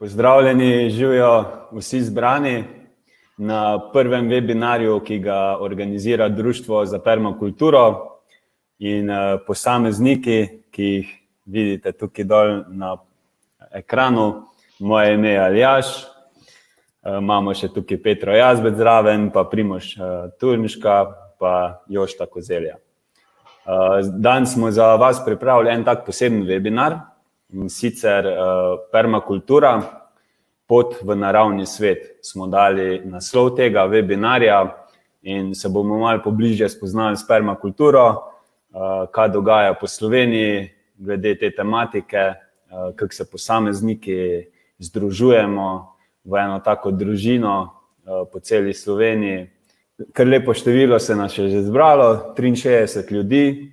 Pozdravljeni, živijo vsi zbrani na prvem webinarju, ki ga organizira Društvo za permakulturo in posamezniki, ki jih vidite tukaj dol na ekranu. Moje ime je Aljaž, imamo še tukaj Petro Jazbec zraven, pa Primož Turnška, pa Jošta Kozelja. Danes smo za vas pripravili en tak poseben webinar, in sicer permakultura, pot v naravni svet. Smo dali naslov tega webinarja in se bomo malo pobližje spoznali s permakulturo, kaj dogaja po Sloveniji glede te tematike, kako se posamezniki združujemo v eno tako družino po celi Sloveniji. Kar lepo število se nas je že zbralo, 63 ljudi,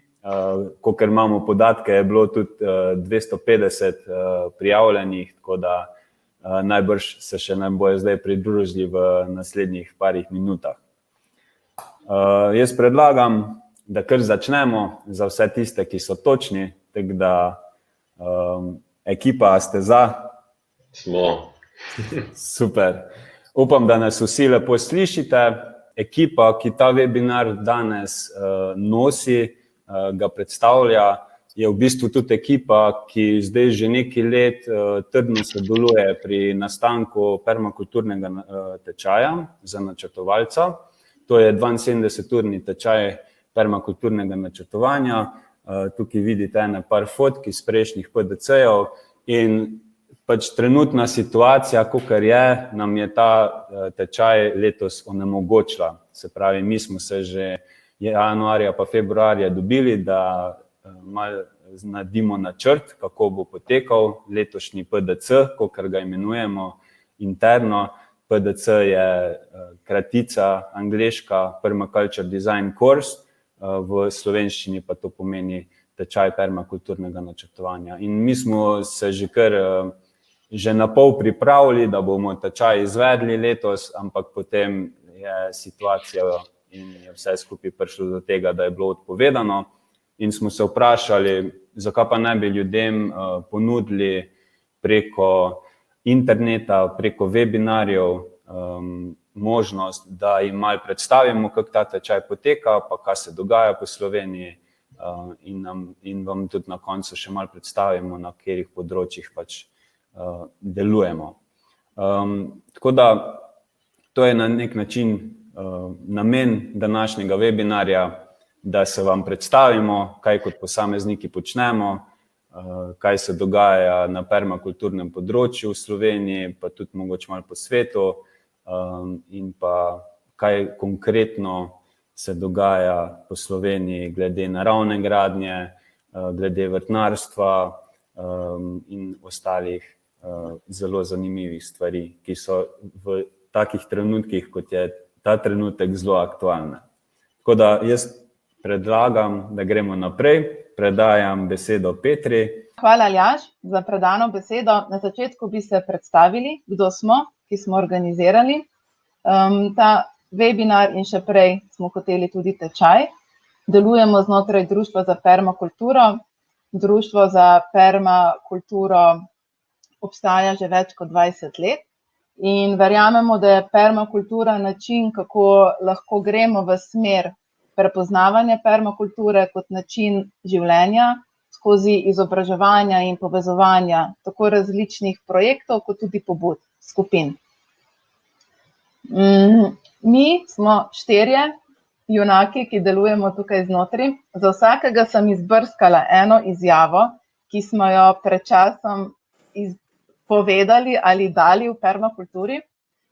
kakor imamo podatke, je bilo tudi 250 prijavljenih, tako da najbrž se še nam bojo zdaj pridružili v naslednjih parih minutah. Jaz predlagam, da kar začnemo za vse tiste, ki so točni, tako da ekipa, a ste za? Smo. Super. Upam, da nas vsi lepo slišite. Ekipa, ki ta webinar danes nosi, ga predstavlja, je v bistvu tudi ekipa, ki zdaj že nekaj let trdno sodeluje pri nastanku permakulturnega tečaja za načrtovalca. To je 72-urni tečaj permakulturnega načrtovanja. Tukaj vidite ene par fotk iz prejšnjih PDC-jev in pač trenutna situacija, kakor je, nam je ta tečaj letos onemogočila. Se pravi, mi smo se že januarja pa februarja dobili, da malo naredimo načrt, kako bo potekal letošnji PDC, kakor ga imenujemo interno. PDC je kratica angleška Permaculture Design Course, v slovenščini pa to pomeni tečaj permakulturnega načrtovanja. In mi smo se že na pol pripravili, da bomo tečaj izvedli letos, ampak potem je situacija in je vse skupaj prišlo do tega, da je bilo odpovedano. In smo se vprašali, zakaj pa ne bi ljudem ponudili preko interneta, preko webinarjev možnost, da jim malo predstavimo, kako ta tečaj poteka, pa kaj se dogaja po Sloveniji in vam tudi na koncu še malo predstavimo, na katerih področjih pač delujemo. Tako da to je na nek način namen današnjega webinarja, da se vam predstavimo, kaj kot posamezniki počnemo, kaj se dogaja na permakulturnem področju v Sloveniji, pa tudi mogoče malo po svetu, in pa kaj konkretno se dogaja po Sloveniji glede naravne gradnje, glede vrtnarstva in ostalih zelo zanimivih stvari, ki so v takih trenutkih, kot je ta trenutek, zelo aktualne. Tako da jaz predlagam, da gremo naprej. Predajam besedo Petri. Hvala, Aljaž, za predano besedo. Na začetku bi se predstavili, kdo smo, ki smo organizirali ta webinar in še prej smo hoteli tudi tečaj. Delujemo znotraj Društva za permakulturo. Društvo za permakulturo obstaja že več kot 20 let in verjamemo, da je permakultura način, kako lahko gremo v smer prepoznavanja permakulture kot način življenja skozi izobraževanja in povezovanja tako različnih projektov, kot tudi pobud, skupin. Mi smo 4 junaki, ki delujemo tukaj znotraj. Za vsakega sem izbrskala eno izjavo, ki smo jo pred časom povedali ali dali v permakulturi,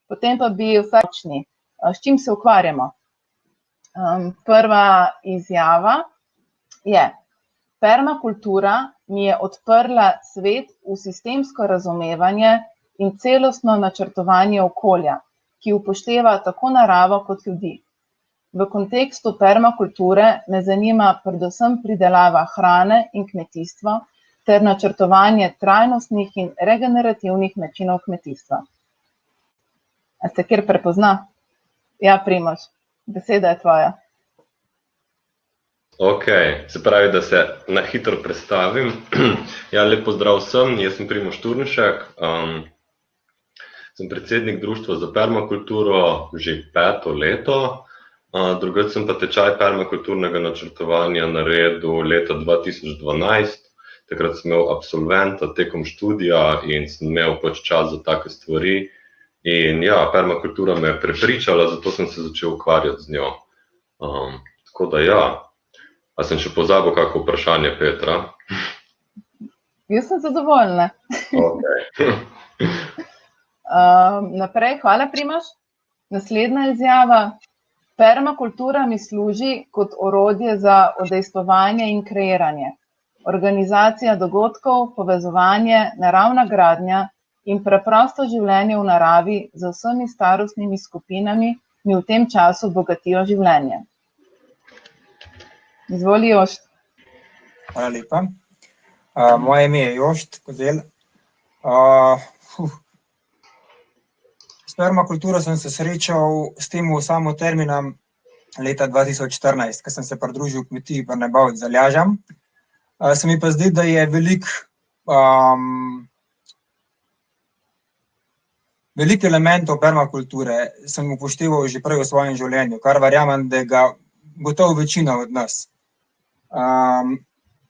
potem pa bi vsačni, s čim se ukvarjamo. Prva izjava je: permakultura mi je odprla svet v sistemsko razumevanje in celostno načrtovanje okolja, ki upošteva tako naravo kot ljudi. V kontekstu permakulture me zanima predvsem pridelava hrane in kmetijstvo ter načrtovanje trajnostnih in regenerativnih načinov kmetijstva. A ste kjer prepozna? Ja, Primož, beseda je tvoja. Ok, se pravi, da se na hitro predstavim. Ja, lep pozdrav vsem, jaz sem Primož Turnšek. Sem predsednik Društva za permakulturo že 5. leto. Drugače sem pa tečaj permakulturnega načrtovanja naredil leta 2012. Takrat sem imel absolventa tekom študija in sem imel pač čas za take stvari. In ja, permakultura me je prepričala, zato sem se začel ukvarjati z njo. Tako da ja. A sem še pozabil kako vprašanje, Petra? Jaz sem zadovoljna. Okay. Naprej, hvala Primož. Naslednja izjava. Permakultura mi služi kot orodje za udejstvovanje in kreiranje. Organizacija dogodkov, povezovanje, naravna gradnja in preprosto življenje v naravi z vsemi starostnimi skupinami mi v tem času bogatijo življenje. Izvoli, Jošt. Hvala lepa. Moje ime je Jošt Kozelj. S permakulturo sem se srečal s tem samo terminom leta 2014, ko sem se pridružil kmetiji Brnebovec z Aljažem. Se mi pa zdi, da je veliko elementov permakulture sem upošteval že prej v svojem življenju, kar verjamem, da ga gotovo večina od nas.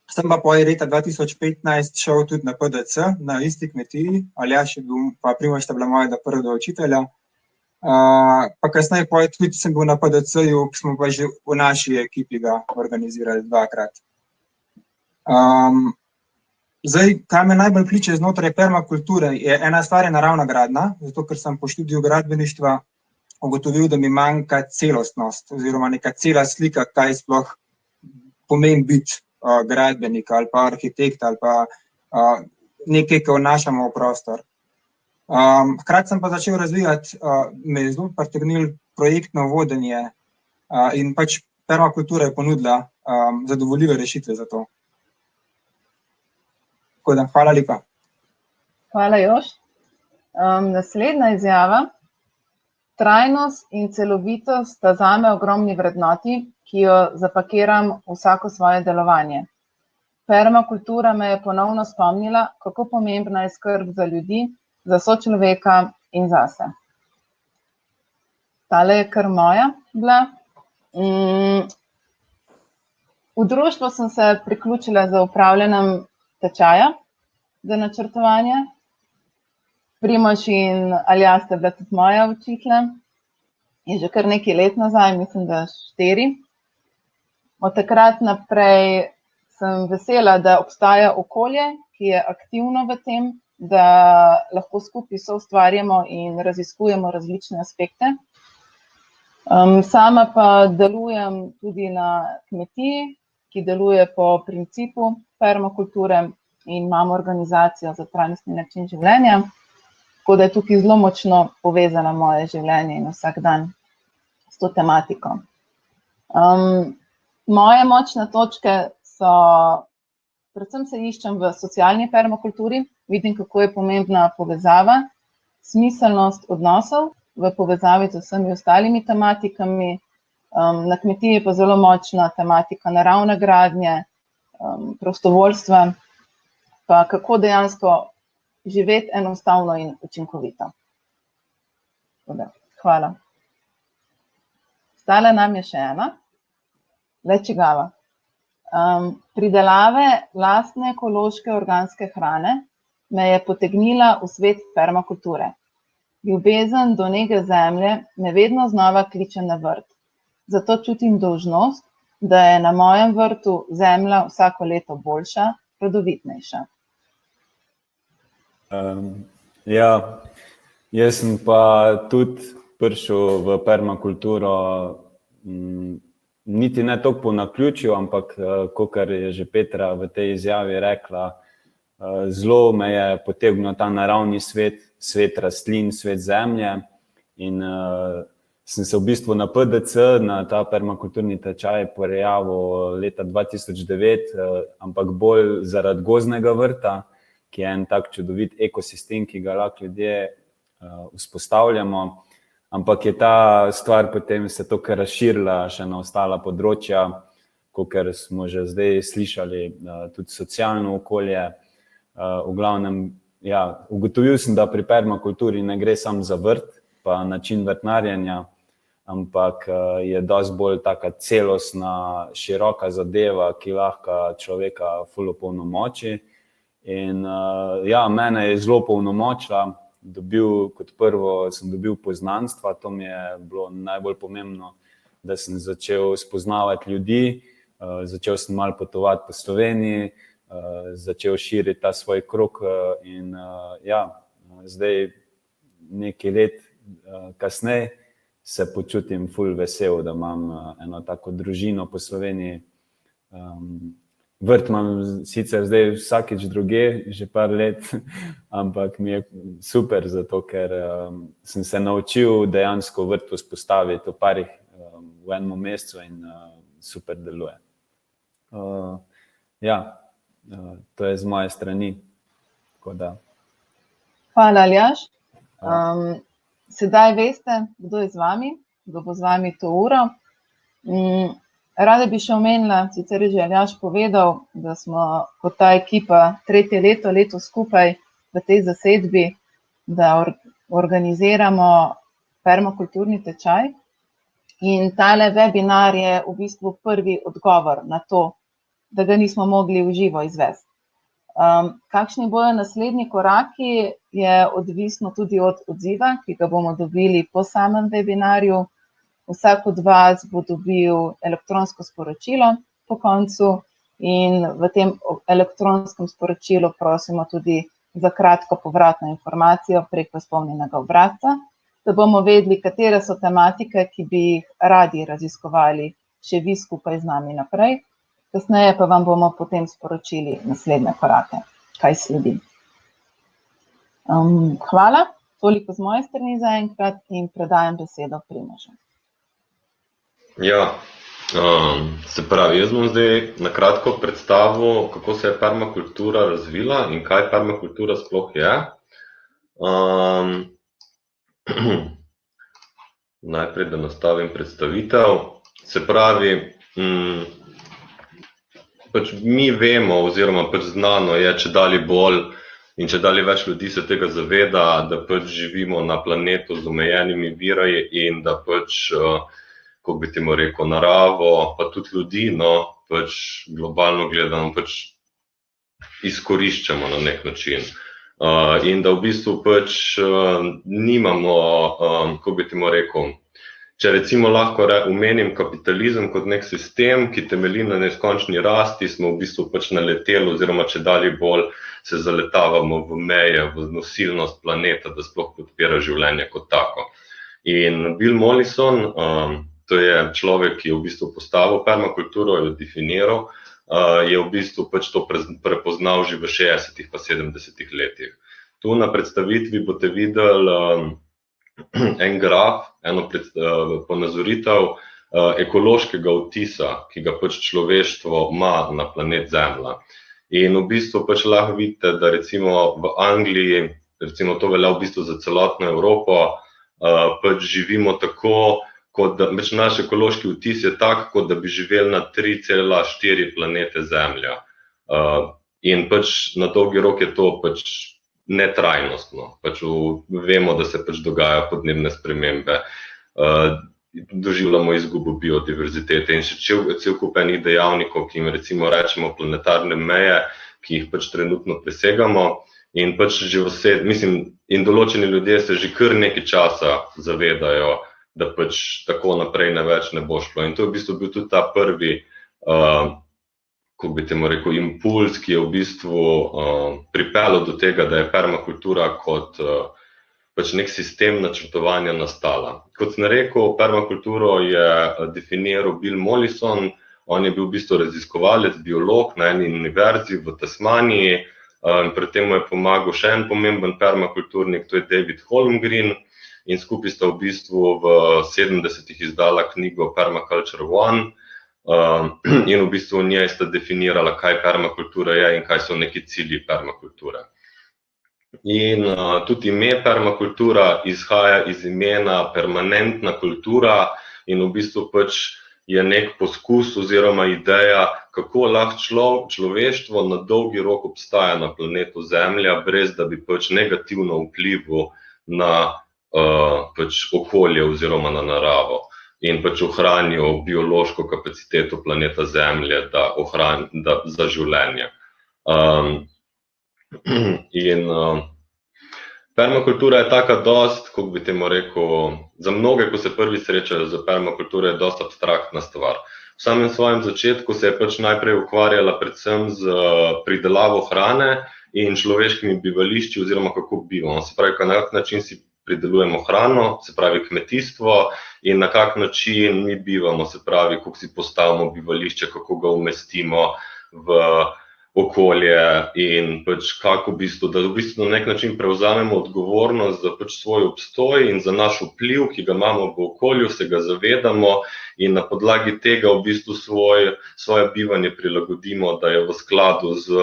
Sem pa po leta 2015 šel tudi na PDC, na isti kmetiji, Aljaž je bil, pa Primož sta bila mojega prvega učitelja. Pa kasneje tudi sem bil na PDC-ju, ki smo pa že v naši ekipi ga organizirali 2-krat. Zdaj, kaj me najbolj kliče znotraj permakulture, je ena stvar je naravna gradnja, zato ker sem po študiju gradbeništva ugotovil, da mi manjka celostnost oziroma neka cela slika, kaj sploh pomeni biti gradbenik ali pa arhitekt ali pa nekaj, ki vnašamo v prostor. Hkrati sem pa začel razvijati, me je zelo pritegnilo projektno vodenje in pač permakultura je ponudila zadovoljive rešitve za to. Tako da, hvala lepa. Hvala, Jošt. Naslednja izjava. Trajnost in celovitost sta zame ogromni vrednoti, ki jo zapakiram vsako svoje delovanje. Permakultura me je ponovno spomnila, kako pomembna je skrb za ljudi, za sočloveka in zase. Tale je kar moja bila. V društvu sem se priključila za upravljanjem tečaja za načrtovanje. Primož in Aljaž sta bila tudi moja učitelja. In že kar nekaj let nazaj, mislim, da 4. Od takrat naprej sem vesela, da obstaja okolje, ki je aktivno v tem, da lahko skupaj soustvarjamo in raziskujemo različne aspekte. Sama pa delujem tudi na kmetiji, ki deluje po principu permakulture in imam organizacijo za trajnostni način življenja, tako da je tukaj zelo močno povezano moje življenje in vsak dan s to tematiko. Moje močne točke so, predvsem se iščem v socialni permakulturi, vidim, kako je pomembna povezava, smiselnost odnosov v povezavi z vsemi ostalimi tematikami. Na kmetiji je pa zelo močna tematika naravne gradnje, prostovoljstva, pa kako dejansko živeti enostavno in učinkovito. Hvala. Stala nam je še ena. Le čigava. Pridelave lastne ekološke organske hrane me je potegnila v svet permakulture. Ljubezen do nege zemlje me vedno znova kliče na vrt. Zato čutim dolžnost, da je na mojem vrtu zemlja vsako leto boljša, rodovitnejša. Ja, jaz sem pa tudi prišel v permakulturo niti ne toliko po naključju, ampak kakor je že Petra v tej izjavi rekla, zelo me je potegnil ta naravni svet, svet rastlin, svet zemlje in sem se v bistvu na PDC, na ta permakulturni tečaj prijavil leta 2009, ampak bolj zaradi gozdnega vrta, ki je en tak čudovit ekosistem, ki ga lahko ljudje vzpostavljamo. Ampak je ta stvar potem se tukaj razširila še na ostala področja, kakor smo že zdaj slišali, tudi socialno okolje. V glavnem ja, ugotovil sem, da pri permakulturi ne gre samo za vrt, pa način vrtnarjenja, ampak je dosti bolj taka celostna, široka zadeva, ki lahko človeka ful opolnomoči. In ja, mene je zelo polnomočila, kot prvo sem dobil poznanstva, to mi je bilo najbolj pomembno, da sem začel spoznavati ljudi, začel sem malo potovati po Sloveniji, začel širiti ta svoj krog in ja, zdaj nekaj let kasneje se počutim ful vesel, da imam eno tako družino po Sloveniji. Vrt imam sicer zdaj vsakič druge, že par let, ampak mi je super zato, ker sem se naučil dejansko vrt vzpostaviti v enem mesecu in super deluje. Ja, to je z moje strani. Tako da. Hvala, Aljaž. Sedaj veste, kdo je z vami, kdo bo z vami to uro. Rada bi še omenila, sicer je že Aljaž povedal, da smo kot ta ekipa 3. leto skupaj v tej zasedbi, da organiziramo permakulturni tečaj. In tale webinar je v bistvu prvi odgovor na to, da ga nismo mogli v živo izvesti. Kakšni bojo naslednji koraki, je odvisno tudi od odziva, ki ga bomo dobili po samem webinarju. Vsak od vas bo dobil elektronsko sporočilo po koncu in v tem elektronskem sporočilu prosimo tudi za kratko povratno informacijo preko izpolnjenega obrazca, da bomo vedeli, katere so tematike, ki bi jih radi raziskovali še vi skupaj z nami naprej. Kasneje pa vam bomo potem sporočili naslednje korake, kaj sledi. Hvala, toliko z moje strani zaenkrat in predajam besedo Primožu. Ja, se pravi, jaz bom zdaj na kratko predstavil, kako se je permakultura razvila in kaj permakultura sploh je. Najprej, da nastavim predstavitev. Se pravi, pač mi vemo, oziroma pač znano je, čedalje bolj in čedalje več ljudi se tega zaveda, da pač živimo na planetu z omejenimi viri in da pač, kako bi temu rekel, naravo, pa tudi ljudi, no, pač globalno gledano, pač izkoriščamo na nek način. In da v bistvu pač nimamo, kako bi temu rekel, če recimo lahko omenim kapitalizem kot nek sistem, ki temelji na neskončni rasti, smo v bistvu pač naleteli oziroma čedalje bolj se zaletavamo v meje, v nosilnost planeta, da sploh podpira življenje kot tako. In Bill Mollison, to je človek, ki je v bistvu postavil permakulturo, jo definiral, je v bistvu pač to prepoznal že v 60. pa 70. letih. Tu na predstavitvi boste videli en graf, eno ponazoritev ekološkega vtisa, ki ga pač človeštvo ima na planet Zemlja. In v bistvu pač lahko vidite, da recimo v Angliji, recimo to velja v bistvu za celotno Evropo, pač živimo tako, kot da naš ekološki vtis je tak, kot da bi živeli na 3,4 planete Zemlja. In pač na dolgi rok je to pač netrajnostno. Pač vemo, da se pač dogajajo podnebne spremembe, doživljamo izgubo biodiverzitete in še cel kup enih dejavnikov, ki jim recimo rečemo planetarne meje, ki jih pač trenutno presegamo. In pač že in določeni ljudje se že kar nekaj časa zavedajo, da pač tako naprej več ne bo šlo. In to je v bistvu bil tudi ta prvi, kako bi temu rekel, impuls, ki je v bistvu pripeljal do tega, da je permakultura kot pač nek sistem načrtovanja nastala. Kot sem rekel, permakulturo je definiral Bill Mollison, on je bil v bistvu raziskovalec, biolog na eni univerzi v Tasmaniji, pred tem mu je pomagal še en pomemben permakulturnik, to je David Holmgren, in skupaj sta v bistvu v 70-ih izdala knjigo Permaculture 1, in v bistvu v njej sta definirala, kaj permakultura je in kaj so neki cilji permakulture. In tudi ime permakultura izhaja iz imena permanentna kultura in v bistvu pač je nek poskus oziroma ideja, kako lahko človeštvo na dolgi rok obstaja na planetu Zemlja, brez da bi pač negativno vplival na pač okolje oziroma na naravo in pač ohranil biološko kapaciteto planeta Zemlje za življenje. Permakultura je taka dost, kako bi temu rekel, za mnoge, ko se prvi srečajo z permakulturo, je dost abstraktna stvar. V samem svojem začetku se je pač najprej ukvarjala predvsem z pridelavo hrane in človeškimi bivališči oziroma kako bivamo. Se pravi, na kak način si pridelujemo hrano, se pravi kmetijstvo, in na kak način mi bivamo, se pravi, kako si postavimo bivališče, kako ga umestimo v okolje in pač kako da v bistvu na nek način prevzamemo odgovornost za pač svoj obstoj in za naš vpliv, ki ga imamo v okolju, se ga zavedamo in na podlagi tega v bistvu svoje bivanje prilagodimo, da je v skladu z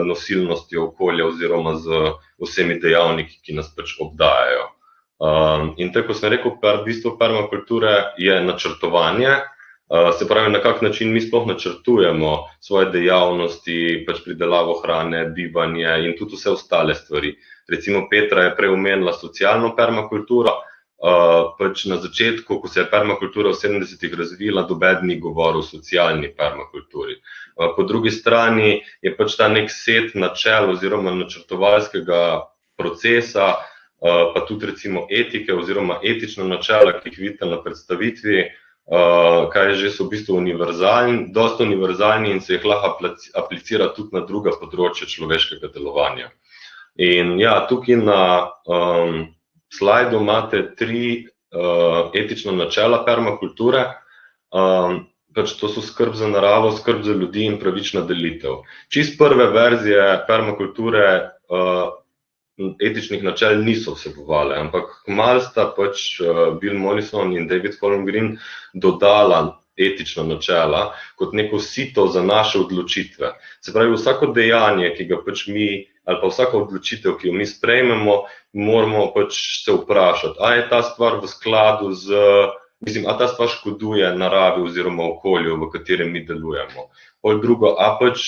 nosilnostjo okolja oziroma z vsemi dejavniki, ki nas pač obdajajo. In tako, kot sem rekel, bistvo permakulture je načrtovanje. Se pravi, na kak način mi sploh načrtujemo svoje dejavnosti, pač pridelavo hrane, bivanje in tudi vse ostale stvari. Recimo Petra je prej omenila socialno permakulturo, pač na začetku, ko se je permakultura v 70-ih razvila, nobeden ni govoril o socialni permakulturi. Po drugi strani je pač ta nek set načel oziroma načrtovalskega procesa, pa tudi recimo etike oziroma etična načela, ki jih vidite na predstavitvi, kaj že so v bistvu dosti univerzalni in se jih lahko aplicira tudi na druga področja človeškega delovanja. In ja, tukaj na slajdu imate 3 etična načela permakulture. Pač to so skrb za naravo, skrb za ljudi in pravična delitev. Čist prve verzije permakulture etičnih načel niso vsebovale, ampak kmalu sta pač Bill Mollison in David Holmgren dodala etična načela kot neko sito za naše odločitve. Se pravi, vsako dejanje, ki ga pač mi, ali pa vsaka odločitev, ki jo mi sprejmemo, moramo pač se vprašati, a je ta stvar v skladu z, a ta stvar škoduje naravi oziroma okolju, v katerem mi delujemo. Pol drugo, a pač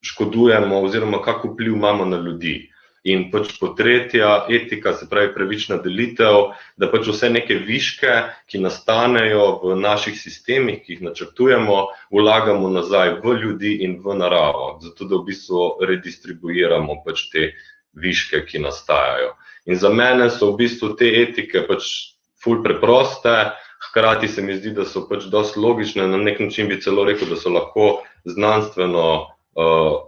škodujemo oziroma kak vpliv imamo na ljudi. In pač po tretja etika, se pravi pravična delitev, da pač vse neke viške, ki nastanejo v naših sistemih, ki jih načrtujemo, vlagamo nazaj v ljudi in v naravo, zato da v bistvu redistribuiramo pač te viške, ki nastajajo. In za mene so v bistvu te etike pač ful preproste, hkrati se mi zdi, da so pač dosti logične, na nek način bi celo rekel, da so lahko znanstveno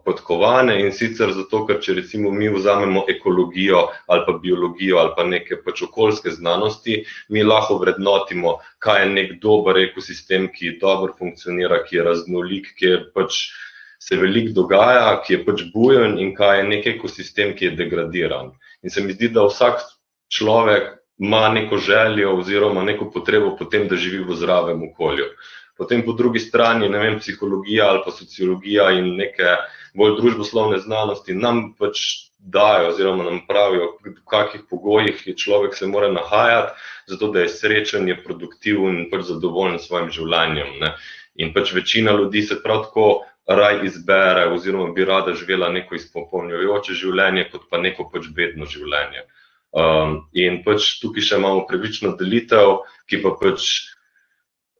podkovane, in sicer zato, ker če recimo mi vzamemo ekologijo ali pa biologijo ali pa neke pač okoljske znanosti, mi lahko vrednotimo, kaj je nek dober ekosistem, ki dobro funkcionira, ki je raznolik, kjer pač se veliko dogaja, ki je pač bujen, in kaj je nek ekosistem, ki je degradiran. In se mi zdi, da vsak človek ima neko željo oziroma neko potrebo potem, da živi v zdravem okolju. Potem po drugi strani, ne vem, psihologija ali pa sociologija in neke bolj družboslovne znanosti nam pač dajo oziroma nam pravijo, v kakih pogojih človek se mora nahajati, zato da je srečen, je produktiven in pač zadovoljen s svojim življenjem, ne. In pač večina ljudi se prav tako raj izbere oziroma bi rada živela neko izpopolnjujoče življenje, kot pa neko pač bedno življenje. In pač tukaj še imamo pravično delitev, ki pa pač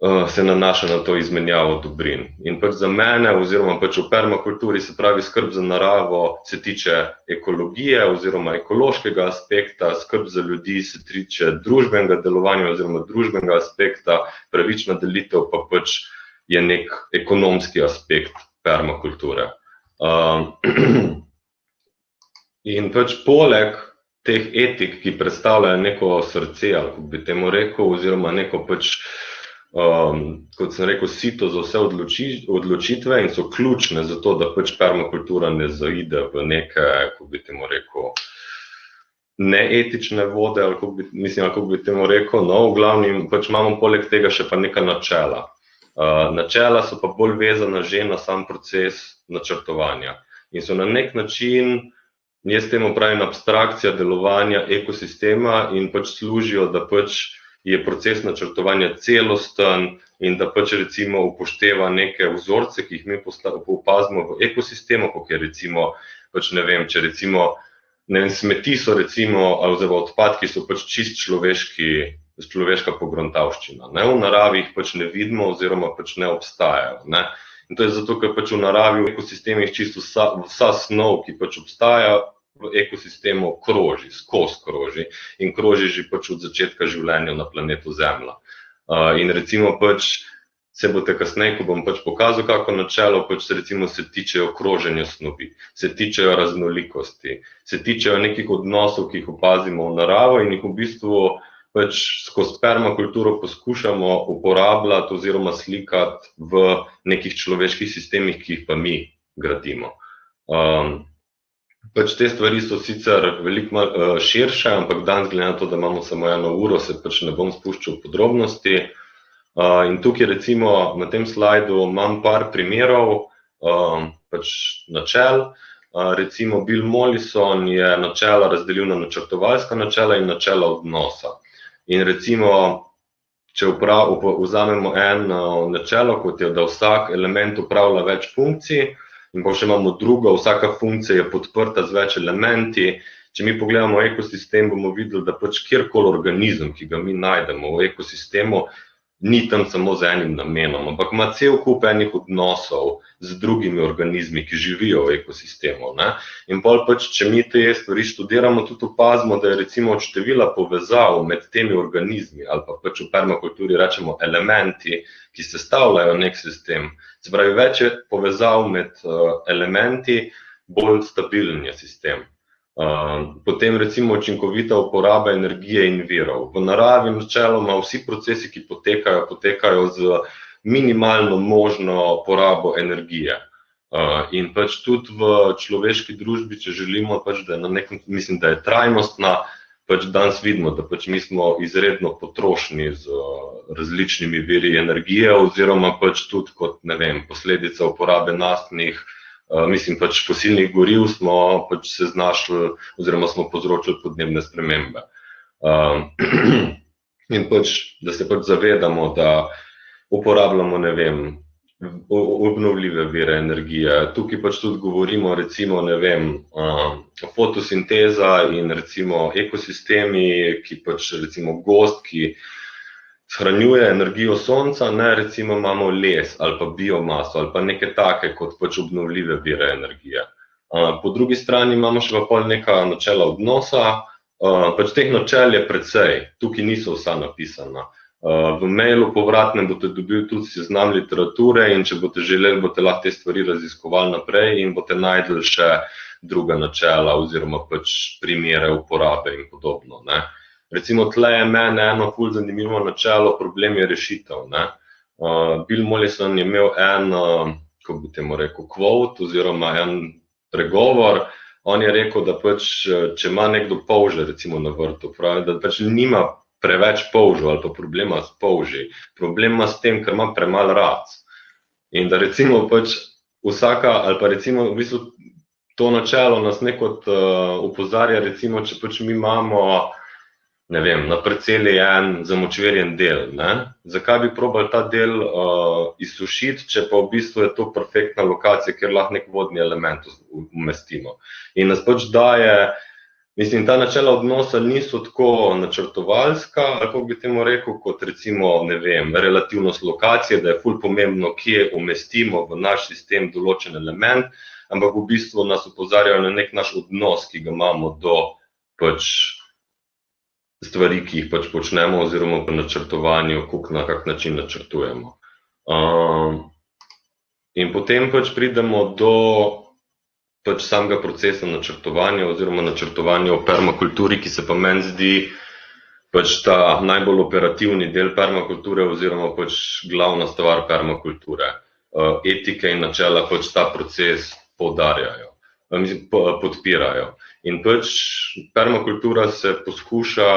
se nanaša na to izmenjavo dobrin. In pač za mene oziroma pač v permakulturi, se pravi skrb za naravo, se tiče ekologije oziroma ekološkega aspekta, skrb za ljudi se tiče družbenega delovanja oziroma družbenega aspekta, pravična delitev pa pač je nek ekonomski aspekt permakulture. In pač poleg teh etik, ki predstavljajo neko srce, ali kako bi temu rekel, oziroma neko pač kot sem rekel, sito za vse odločitve in so ključne za to, da pač permakultura ne zaide v neke, kako bi temu rekel, neetične vode, ali kako bi temu rekel, no, v glavnem pač imamo poleg tega še pa neka načela. Načela so pa bolj vezana že na sam proces načrtovanja in so na nek način, jaz temu pravim, abstrakcija delovanja ekosistema in pač služijo, da pač je proces načrtovanja celosten in da pač recimo upošteva neke vzorce, ki jih mi opazimo v ekosistemu, kot je recimo, pač ne vem, če recimo, ne vem, smeti so recimo, oziroma odpadki so pač čist človeška pogruntavščina. V naravi jih pač ne vidimo oziroma pač ne obstajajo. In to je zato, ker pač v naravi, v ekosistemih čisto vsa snov, ki pač obstaja v ekosistemu, skozi kroži in kroži že pač od začetka življenja na planetu Zemlja. In recimo pač se boste kasneje, ko bom pač pokazal kako načelo, pač recimo se tičejo kroženja snovi, se tičejo raznolikosti, se tičejo nekih odnosov, ki jih opazimo v naravo in jih v bistvu pač skozi permakulturo poskušamo uporabljati oziroma slikati v nekih človeških sistemih, ki jih pa mi gradimo. Pač te stvari so sicer veliko malo širše, ampak danes glede na to, da imamo samo 1 uro, se pač ne bom spuščal v podrobnosti. In tukaj recimo na tem slajdu imam par primerov pač načel. Recimo Bill Mollison je načela razdelil na načrtovalska načela in načela odnosa. In recimo, če vzamemo eno načelo, kot je, da vsak element upravlja več funkcij, in pa še imamo drugo, vsaka funkcija je podprta z več elementi. Če mi pogledamo ekosistem, bomo videli, da pač kjerkoli organizem, ki ga mi najdemo v ekosistemu, ni tam samo z enim namenom, ampak ima cel kup enih odnosov z drugimi organizmi, ki živijo v ekosistemu. In pol pač, če mi te stvari študiramo, tudi opazimo, da je recimo od števila povezav med temi organizmi, ali pa pač v permakulturi rečemo elementi, ki sestavljajo nek sistem. Se pravi, več je povezav med elementi, bolj stabilen je sistem. Potem recimo učinkovita uporaba energije in virov. V naravi načeloma vsi procesi, ki potekajo z minimalno možno porabo energije. In pač tudi v človeški družbi, če želimo, pač, da mislim, da je trajnostna, pač danes vidimo, da pač mi smo izredno potrošni z različnimi viri energije oziroma pač tudi kot, ne vem, posledica uporabe naftnih, mislim pač fosilnih goriv smo pač se znašli oziroma smo povzročili podnebne spremembe. In pač, da se pač zavedamo, da uporabljamo, ne vem, obnovljive vire energije. Tukaj pač tudi govorimo recimo, ne vem, fotosinteza in recimo ekosistemi, ki pač recimo gozd, ki shranjuje energijo sonca, recimo imamo les ali pa biomaso ali pa neke take kot pač obnovljive vire energije. Po drugi strani imamo še pa pol neka načela odnosa, pač teh načel je precej, tukaj niso vsa napisana. V mailu povratnem boste dobili tudi seznam literature in če boste želeli, boste lahko te stvari raziskovali naprej in boste najdeli še druga načela oziroma pač primere uporabe in podobno. Recimo tle je meni eno ful zanimivo načelo, problem je rešitev. Bill Mollison je imel kako bi temu rekel, quote oziroma en pregovor. On je rekel, da pač, če ima nekdo polže recimo na vrtu, pravi, da pač nima preveč polžev ali pa problema s polži. Problem ima s tem, ker ima premalo rac. In da recimo pač vsaka, ali pa recimo v bistvu to načelo nas nekot opozarja, recimo, če pač mi imamo, ne vem, na parceli en zamočverjen del, zakaj bi probali ta del izsušiti, če pa v bistvu je to perfektna lokacija, kjer lahko nek vodni element umestimo. In nas pač daje, mislim, ta načela odnosa niso tako načrtovalska, ali kako bi temu rekel, kot recimo, ne vem, relativnost lokacije, da je ful pomembno, kje umestimo v naš sistem določen element, ampak v bistvu nas opozarjajo na nek naš odnos, ki ga imamo do pač stvari, ki jih pač počnemo oziroma po načrtovanju, na kak način načrtujemo. In potem pač pridemo do pač samega procesa načrtovanja oziroma načrtovanja v permakulturi, ki se pa meni zdi pač ta najbolj operativni del permakulture oziroma pač glavna stvar permakulture. Etike in načela pač ta proces podpirajo. In pač permakultura se poskuša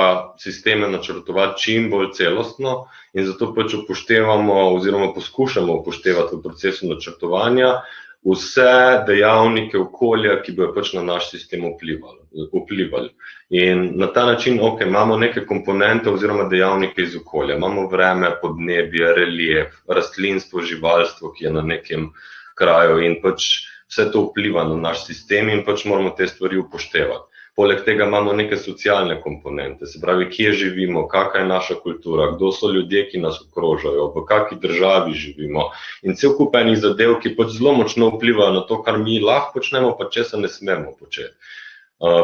sisteme načrtovati čim bolj celostno in zato pač upoštevamo oziroma poskušamo upoštevati v procesu načrtovanja vse dejavnike okolja, ki bojo pač na naš sistem vplivali. In na ta način, imamo neke komponente oziroma dejavnike iz okolja. Imamo vreme, podnebje, relief, rastlinstvo, živalstvo, ki je na nekem kraju in pač vse to vpliva na naš sistem in pač moramo te stvari upoštevati. Poleg tega imamo neke socialne komponente, se pravi, kje živimo, kakšna je naša kultura, kdo so ljudje, ki nas okrožajo, v kakšni državi živimo in cel kup enih zadev, ki pač zelo močno vplivajo na to, kar mi lahko počnemo, pa česa ne smemo početi.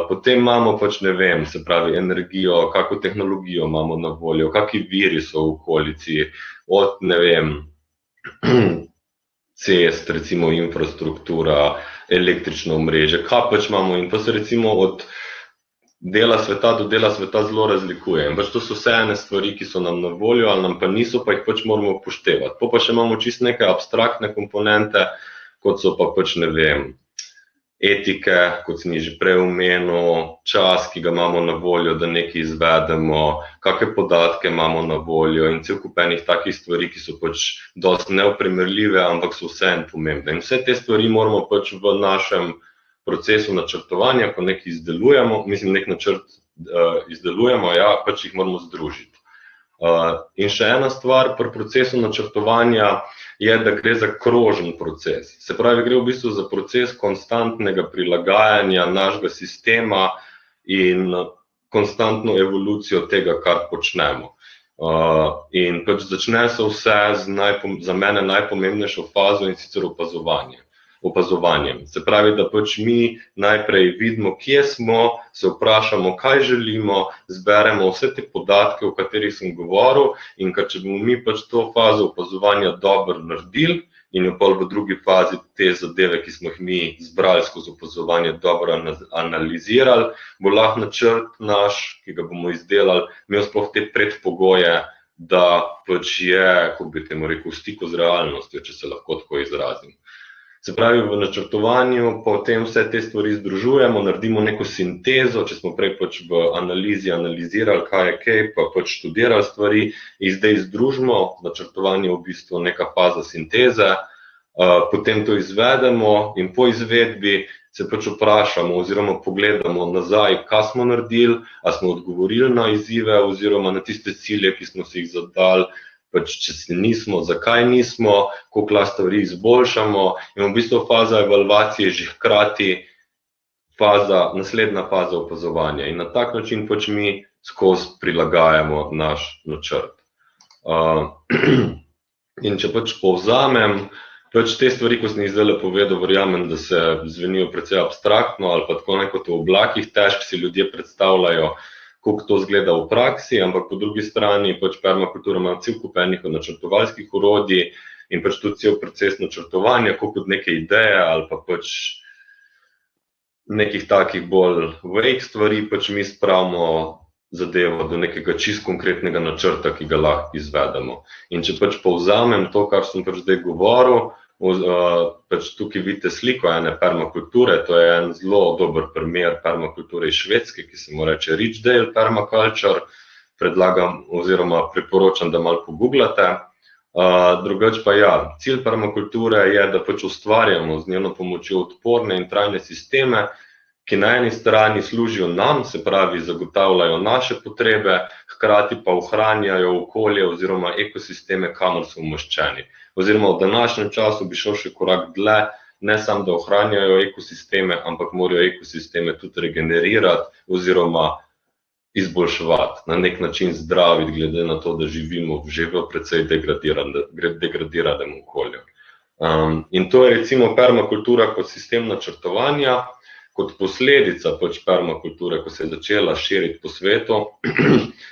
Potem imamo pač, ne vem, se pravi, energijo, kakšno tehnologijo imamo na voljo, kakšni viri so v okolici, od, ne vem, cest, recimo infrastruktura, električno omrežje, kaj pač imamo in to se recimo od dela sveta do dela sveta zelo razlikuje. In pač to so vse ene stvari, ki so nam na voljo ali nam pa niso, pa jih pač moramo upoštevati. Pa še imamo čisto neke abstraktne komponente, kot so pa pač, ne vem, etike, kot sem že prej omenil, čas, ki ga imamo na voljo, da nekaj izvedemo, kakšne podatke imamo na voljo in cel kup enih takih stvari, ki so pač dosti neoprimerljive, ampak so vseeno pomembne. In vse te stvari moramo pač v našem procesu načrtovanja, ko nekaj izdelujemo, nek načrt izdelujemo, pač jih moramo združiti. In še ena stvar pri procesu načrtovanja je, da gre za krožen proces. Se pravi, gre v bistvu za proces konstantnega prilagajanja našega sistema in konstantno evolucijo tega, kar počnemo. In pač začne se vse z za mene najpomembnejšo fazo in sicer opazovanjem. Se pravi, da pač mi najprej vidimo, kje smo, se vprašamo, kaj želimo, zberemo vse te podatke, o katerih sem govoril in če bomo mi pač to fazo opazovanja dobro naredili in jo pol v drugi fazi te zadeve, ki smo jih mi zbrali skozi opazovanje, dobro analizirali, bo lahko načrt naš, ki ga bomo izdelali, imel sploh te predpogoje, da pač je, kako bi temu rekel, v stiku z realnostjo, če se lahko tako izrazim. Se pravi, v načrtovanju potem vse te stvari združujemo, naredimo neko sintezo, če smo prej pač v analizi analizirali, kaj je kaj, pa pač študirali stvari in zdaj združimo, načrtovanje v bistvu neka faza sinteze, potem to izvedemo in po izvedbi se pač vprašamo oziroma pogledamo nazaj, kaj smo naredili, a smo odgovorili na izzive oziroma na tiste cilje, ki smo si jih zadali, pač če se nismo, zakaj nismo, koliko lahko stvari izboljšamo in v bistvu faza evalvacije je že hkrati naslednja faza opazovanja in na tak način pač mi skozi prilagajamo naš načrt. In če pač povzamem, pač te stvari, ko sem jih zdaj povedal, verjamem, da se zvenijo precej abstraktno ali pa tako nekako v oblakih, težko si ljudje predstavljajo, kako to izgleda v praksi, ampak po drugi strani pač permakultura ima cel kup enih načrtovalskih orodij in pač tudi cel proces načrtovanja, kot neke ideje ali pa pač nekih takih bolj vague stvari, pač mi spravimo zadevo do nekega čisto konkretnega načrta, ki ga lahko izvedemo. In če pač povzamem to, kar sem pač zdaj govoril, pač tukaj vidite sliko ene permakulture, to je en zelo dober primer permakulture iz Švedske, ki se mu reče Ridgedale Permaculture, predlagam oziroma priporočam, da malo pogooglate. Drugače pa cilj permakulture je, da pač ustvarjamo z njeno pomočjo odporne in trajne sisteme, ki na eni strani služijo nam, se pravi zagotavljajo naše potrebe, hkrati pa ohranjajo okolje oziroma ekosisteme, kamor so umeščeni. Oziroma v današnjem času bi šel še korak dlje, ne samo da ohranjajo ekosisteme, ampak morajo ekosisteme tudi regenerirati oziroma izboljševati, na nek način zdraviti, glede na to, da živimo že v precej degradiranem okolju. In to je recimo permakultura kot sistem načrtovanja, kot posledica pač permakulture, ko se je začela širiti po svetu,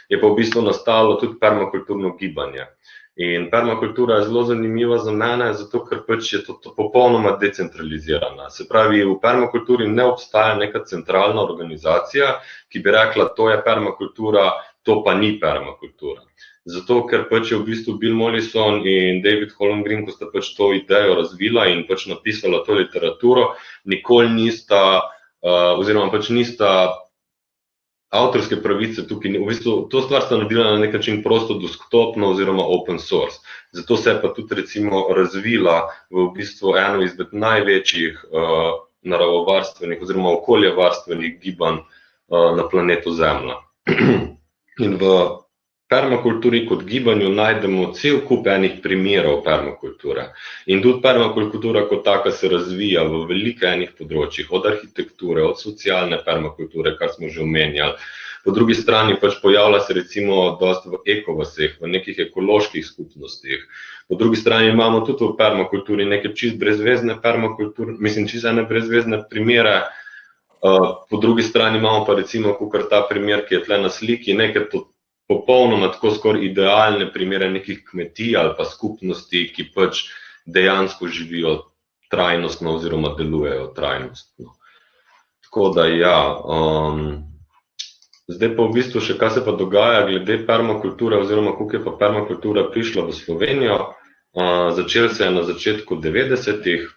je pa v bistvu nastalo tudi permakulturno gibanje. In permakultura je zelo zanimiva za mene, zato ker pač je to popolnoma decentralizirana. Se pravi, v permakulturi ne obstaja neka centralna organizacija, ki bi rekla, to je permakultura, to pa ni permakultura. Zato, ker pač je v bistvu Bill Mollison in David Holmgren, ko sta pač to idejo razvila in pač napisala to literaturo, nikoli nista, oziroma pač nista avtorske pravice tukaj, v bistvu to stvar sta naredila na nek način prosto dostopno oziroma open source. Zato se je pa tudi recimo razvila v bistvu eno izmed največjih naravovarstvenih oziroma okoljevarstvenih gibanj na planetu Zemlja. In v permakulturi kot gibanju najdemo cel kup enih primerov permakulture. In tudi permakultura kot taka se razvija v veliko enih področjih, od arhitekture, od socialne permakulture, kar smo že omenjali. Po drugi strani pač pojavlja se recimo dosti v ekovaseh, v nekih ekoloških skupnostih. Po drugi strani imamo tudi v permakulturi neke čist brezvezne permakulture, čist ene brezvezne primere. Po drugi strani imamo pa recimo kukar ta primer, ki je tle na sliki, nekaj popolnoma tako skoraj idealne primere nekih kmetij ali pa skupnosti, ki pač dejansko živijo trajnostno oziroma delujejo trajnostno. Tako da ja, zdaj pa v bistvu še kaj se pa dogaja glede permakulture oziroma kako je pa permakultura prišla v Slovenijo. Začel se je na začetku 90-ih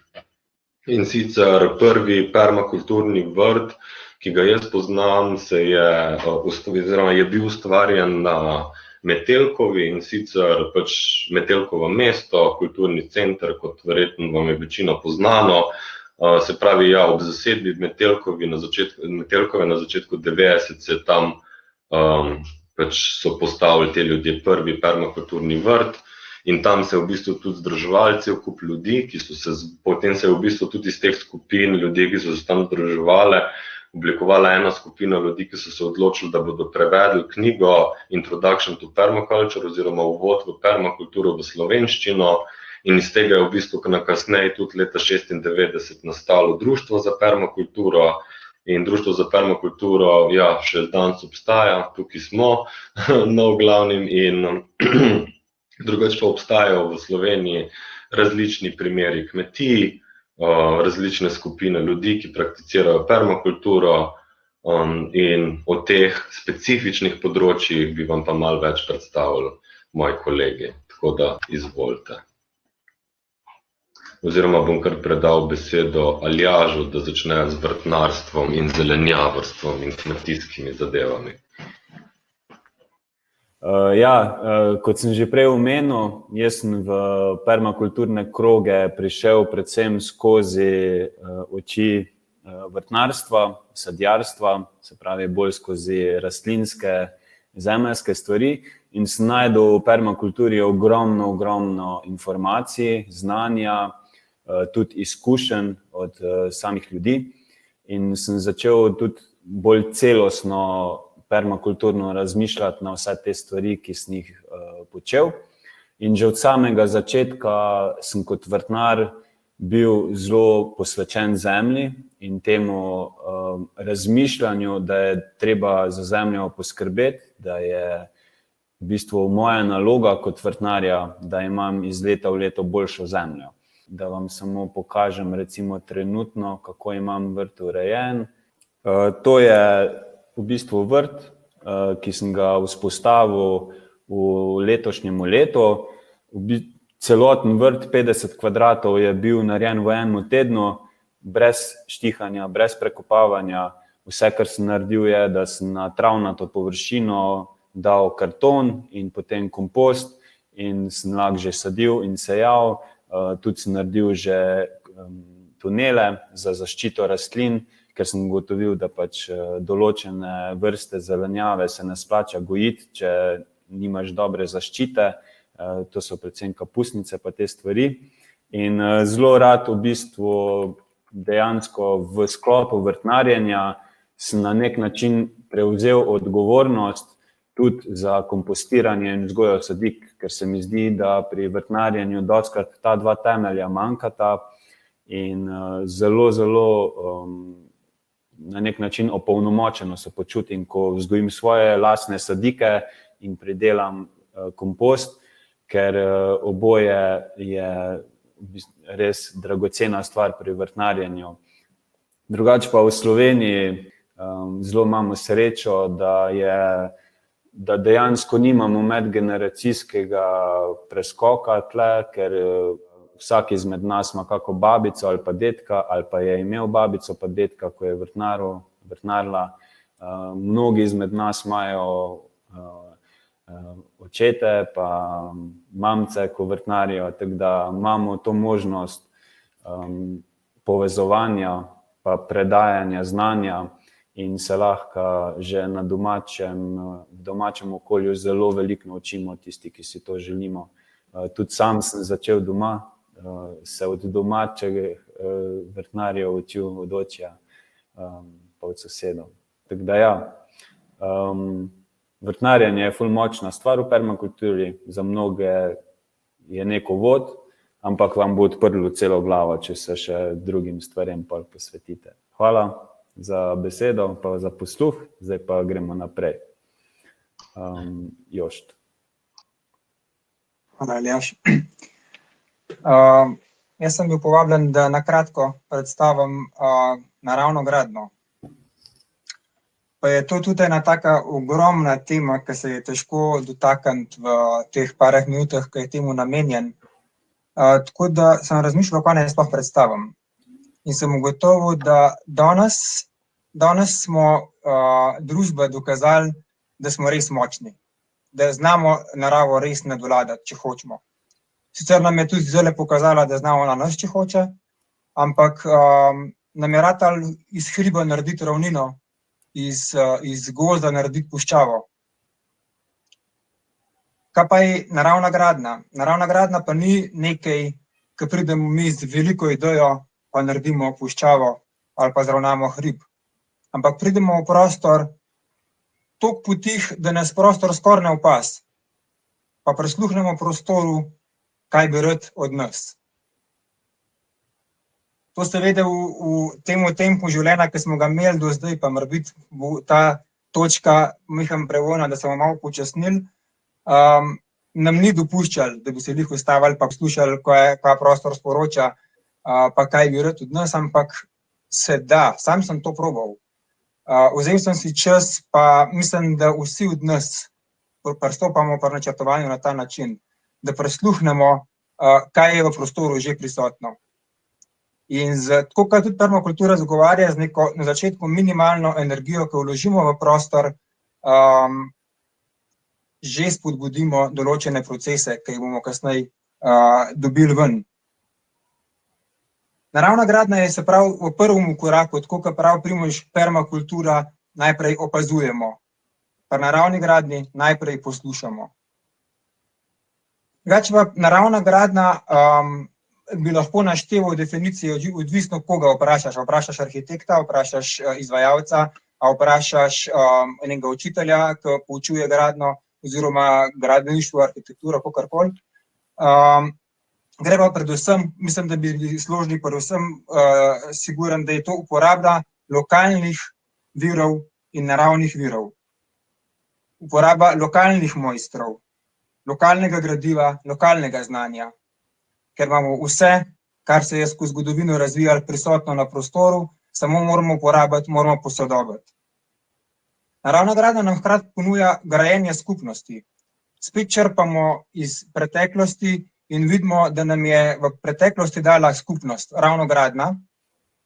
in sicer prvi permakulturni vrt, ki ga jaz poznam, je bil ustvarjen na Metelkovi, in sicer pač Metelkovo mesto, kulturni center, kot verjetno vam je večino poznano. Se pravi, ja, ob zasedbi Metelkove na začetku 90 se tam pač so postavili te ljudje prvi permakulturni vrt. In tam se je v bistvu tudi združevali cel kup ljudi, potem se je v bistvu tudi iz teh skupin ljudi, ki so se tam združevali, oblikovala ena skupina ljudi, ki so se odločili, da bodo prevedli knjigo Introduction to Permaculture oziroma Uvod v permakulturo v slovenščino, in iz tega je v bistvu kasneje tudi leta 96 nastalo Društvo za permakulturo. In Društvo za permakulturo, ja, še danes obstaja, tukaj smo, no, v glavnem, in drugače pa obstajajo v Sloveniji različni primeri kmetij, različne skupine ljudi, ki prakticirajo permakulturo, in o teh specifičnih področjih bi vam pa malo več predstavili moji kolegi, tako da izvolite. Oziroma bom kar predal besedo Aljažu, da začne z vrtnarstvom in zelenjavorstvom in kmetijskimi zadevami. Kot sem že prej omenil, jaz sem v permakulturne kroge prišel predvsem skozi oči vrtnarstva, sadjarstva, se pravi bolj skozi rastlinske, zemeljske stvari, in sem najdel v permakulturi ogromno informacij, znanja, tudi izkušenj od samih ljudi, in sem začel tudi bolj celostno permakulturno razmišljati na vse te stvari, ki sem jih počel. In že od samega začetka sem kot vrtnar bil zelo posvečen zemlji in temu razmišljanju, da je treba za zemljo poskrbeti, da je v bistvu moja naloga kot vrtnarja, da imam iz leta v leto boljšo zemljo. Da vam samo pokažem recimo trenutno, kako imam vrt urejen. To je v bistvu vrt, ki sem ga vzpostavil v letošnjem letu. Celoten vrt, 50 kvadratov, je bil narejen v enem tednu, brez štihanja, brez prekopavanja. Vse, kar sem naredil, je, da sem na travnato površino dal karton in potem kompost in sem lahko že sadil in sejal. Tudi sem naredil že tunele za zaščito rastlin, ker sem ugotovil, da pač določene vrste zelenjave se ne splača gojiti, če nimaš dobre zaščite. To so predvsem kapusnice pa te stvari. In zelo rad v bistvu dejansko v sklopu vrtnarjenja sem na nek način prevzel odgovornost tudi za kompostiranje in vzgojo sadik, ker se mi zdi, da pri vrtnarjenju dostikrat ta dva temelja manjkata in zelo na nek način opolnomočeno se počutim, ko vzgojim svoje lastne sadike in pridelam kompost, ker oboje je res dragocena stvar pri vrtnarjenju. Drugače pa v Sloveniji zelo imamo srečo, da dejansko nimamo medgeneracijskega preskoka tle, ker vsak izmed nas ima kako babico ali pa dedka, ali pa je imel babico pa dedka, ko je vrtnarila. Mnogi izmed nas imajo očete pa mamce, ko vrtnarijo, tako da imamo to možnost povezovanja pa predajanja znanja in se lahko že v domačem okolju zelo veliko naučimo tisti, ki si to želimo. Tudi sam sem začel doma, se od domačih vrtnarjev učil od očja pa od sosedov. Tako da ja, vrtnarjenje je ful močna stvar v permakulturi, za mnoge je neko vod, ampak vam bo odprlo celo glavo, če se še drugim stvarem posvetite. Hvala za besedo, pa za posluh, zdaj pa gremo naprej. Jošt. Hvala, Aljaž. Jaz sem bil povabljen, da na kratko predstavim naravno gradnjo. Pa je to tudi ena taka ogromna tema, ki se je težko dotakniti v teh parah minutah, ki je temu namenjen. Tako da sem razmišljal, kaj naj sploh predstavim. In sem ugotovil, da danes smo družba dokazali, da smo res močni, da znamo naravo res nadvladati, če hočemo. Sicer nam je tudi zelo pokazala, da znamo na nas, če hoče, ampak nam je ratalo iz hriba narediti ravnino, iz gozda narediti puščavo. Kaj pa je naravna gradnja? Naravna gradnja pa ni nekaj, ko pridemo mi z veliko idejo, pa naredimo puščavo ali pa zravnamo hrib. Ampak pridemo v prostor toliko potih, da nas prostor skoraj ne opaz, pa prisluhnemo prostoru, kaj bi rad od nas. To seveda v tem tempu življenja, ki smo ga imeli do zdaj, pa morebiti bo ta točka Mihan prevojna, da smo malo počasnili, nam ni dopuščali, da bi se jih ustavili pa poslušali, kaj prostor sporoča, pa kaj bi rad od nas, ampak se da, sam sem to probal. Vzel sem si čas, pa mislim, da vsi od nas pristopamo pri načrtovanju na ta način, da prisluhnemo, kaj je v prostoru že prisotno. In tako, kot tudi permakultura zagovarja z neko na začetku minimalno energijo, ki vložimo v prostor, že spodbudimo določene procese, ki jih bomo kasneje dobili ven. Naravna gradnja je se pravi v prvem koraku, tako kot pravi Primož, permakultura najprej opazujemo. Pri naravni gradnji najprej poslušamo. Drugače pa naravna gradnja bi lahko našteval definicijo, odvisno koga vprašaš. Vprašaš arhitekta, vprašaš izvajalca, vprašaš enega učitelja, ki poučuje gradnjo oziroma gradbeništvo, arhitekturo, kakorkoli. Gre pa predvsem, mislim, da bi bili složni predvsem siguren, da je to uporaba lokalnih virov in naravnih virov. Uporaba lokalnih mojstrov, lokalnega gradiva, lokalnega znanja. Ker imamo vse, kar se je skozi zgodovino razvijalo prisotno na prostoru, samo moramo uporabiti, moramo posodobiti. Naravna gradnja nam hkrati ponuja grajenje skupnosti. Spet črpamo iz preteklosti in vidimo, da nam je v preteklosti dala skupnost ravno gradnja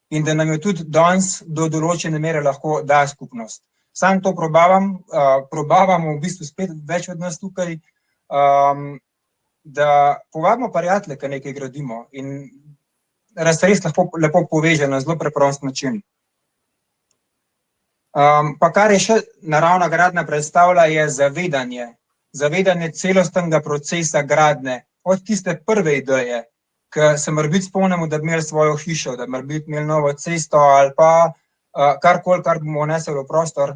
in da nam je tudi danes do določene mere lahko da skupnost. Sam to probavamo v bistvu spet več od nas tukaj, da povabimo prijatelje, ki nekaj gradimo in res lepo poveže na zelo preprost način. Pa kar je še naravna gradnja predstavlja, je zavedanje. Zavedanje celostnega procesa gradnje, od tiste prve ideje, ki se morebiti spomnimo, da bi imeli svojo hišo, da bi morebiti imeli novo cesto ali pa karkoli, kar bomo vnesli v prostor.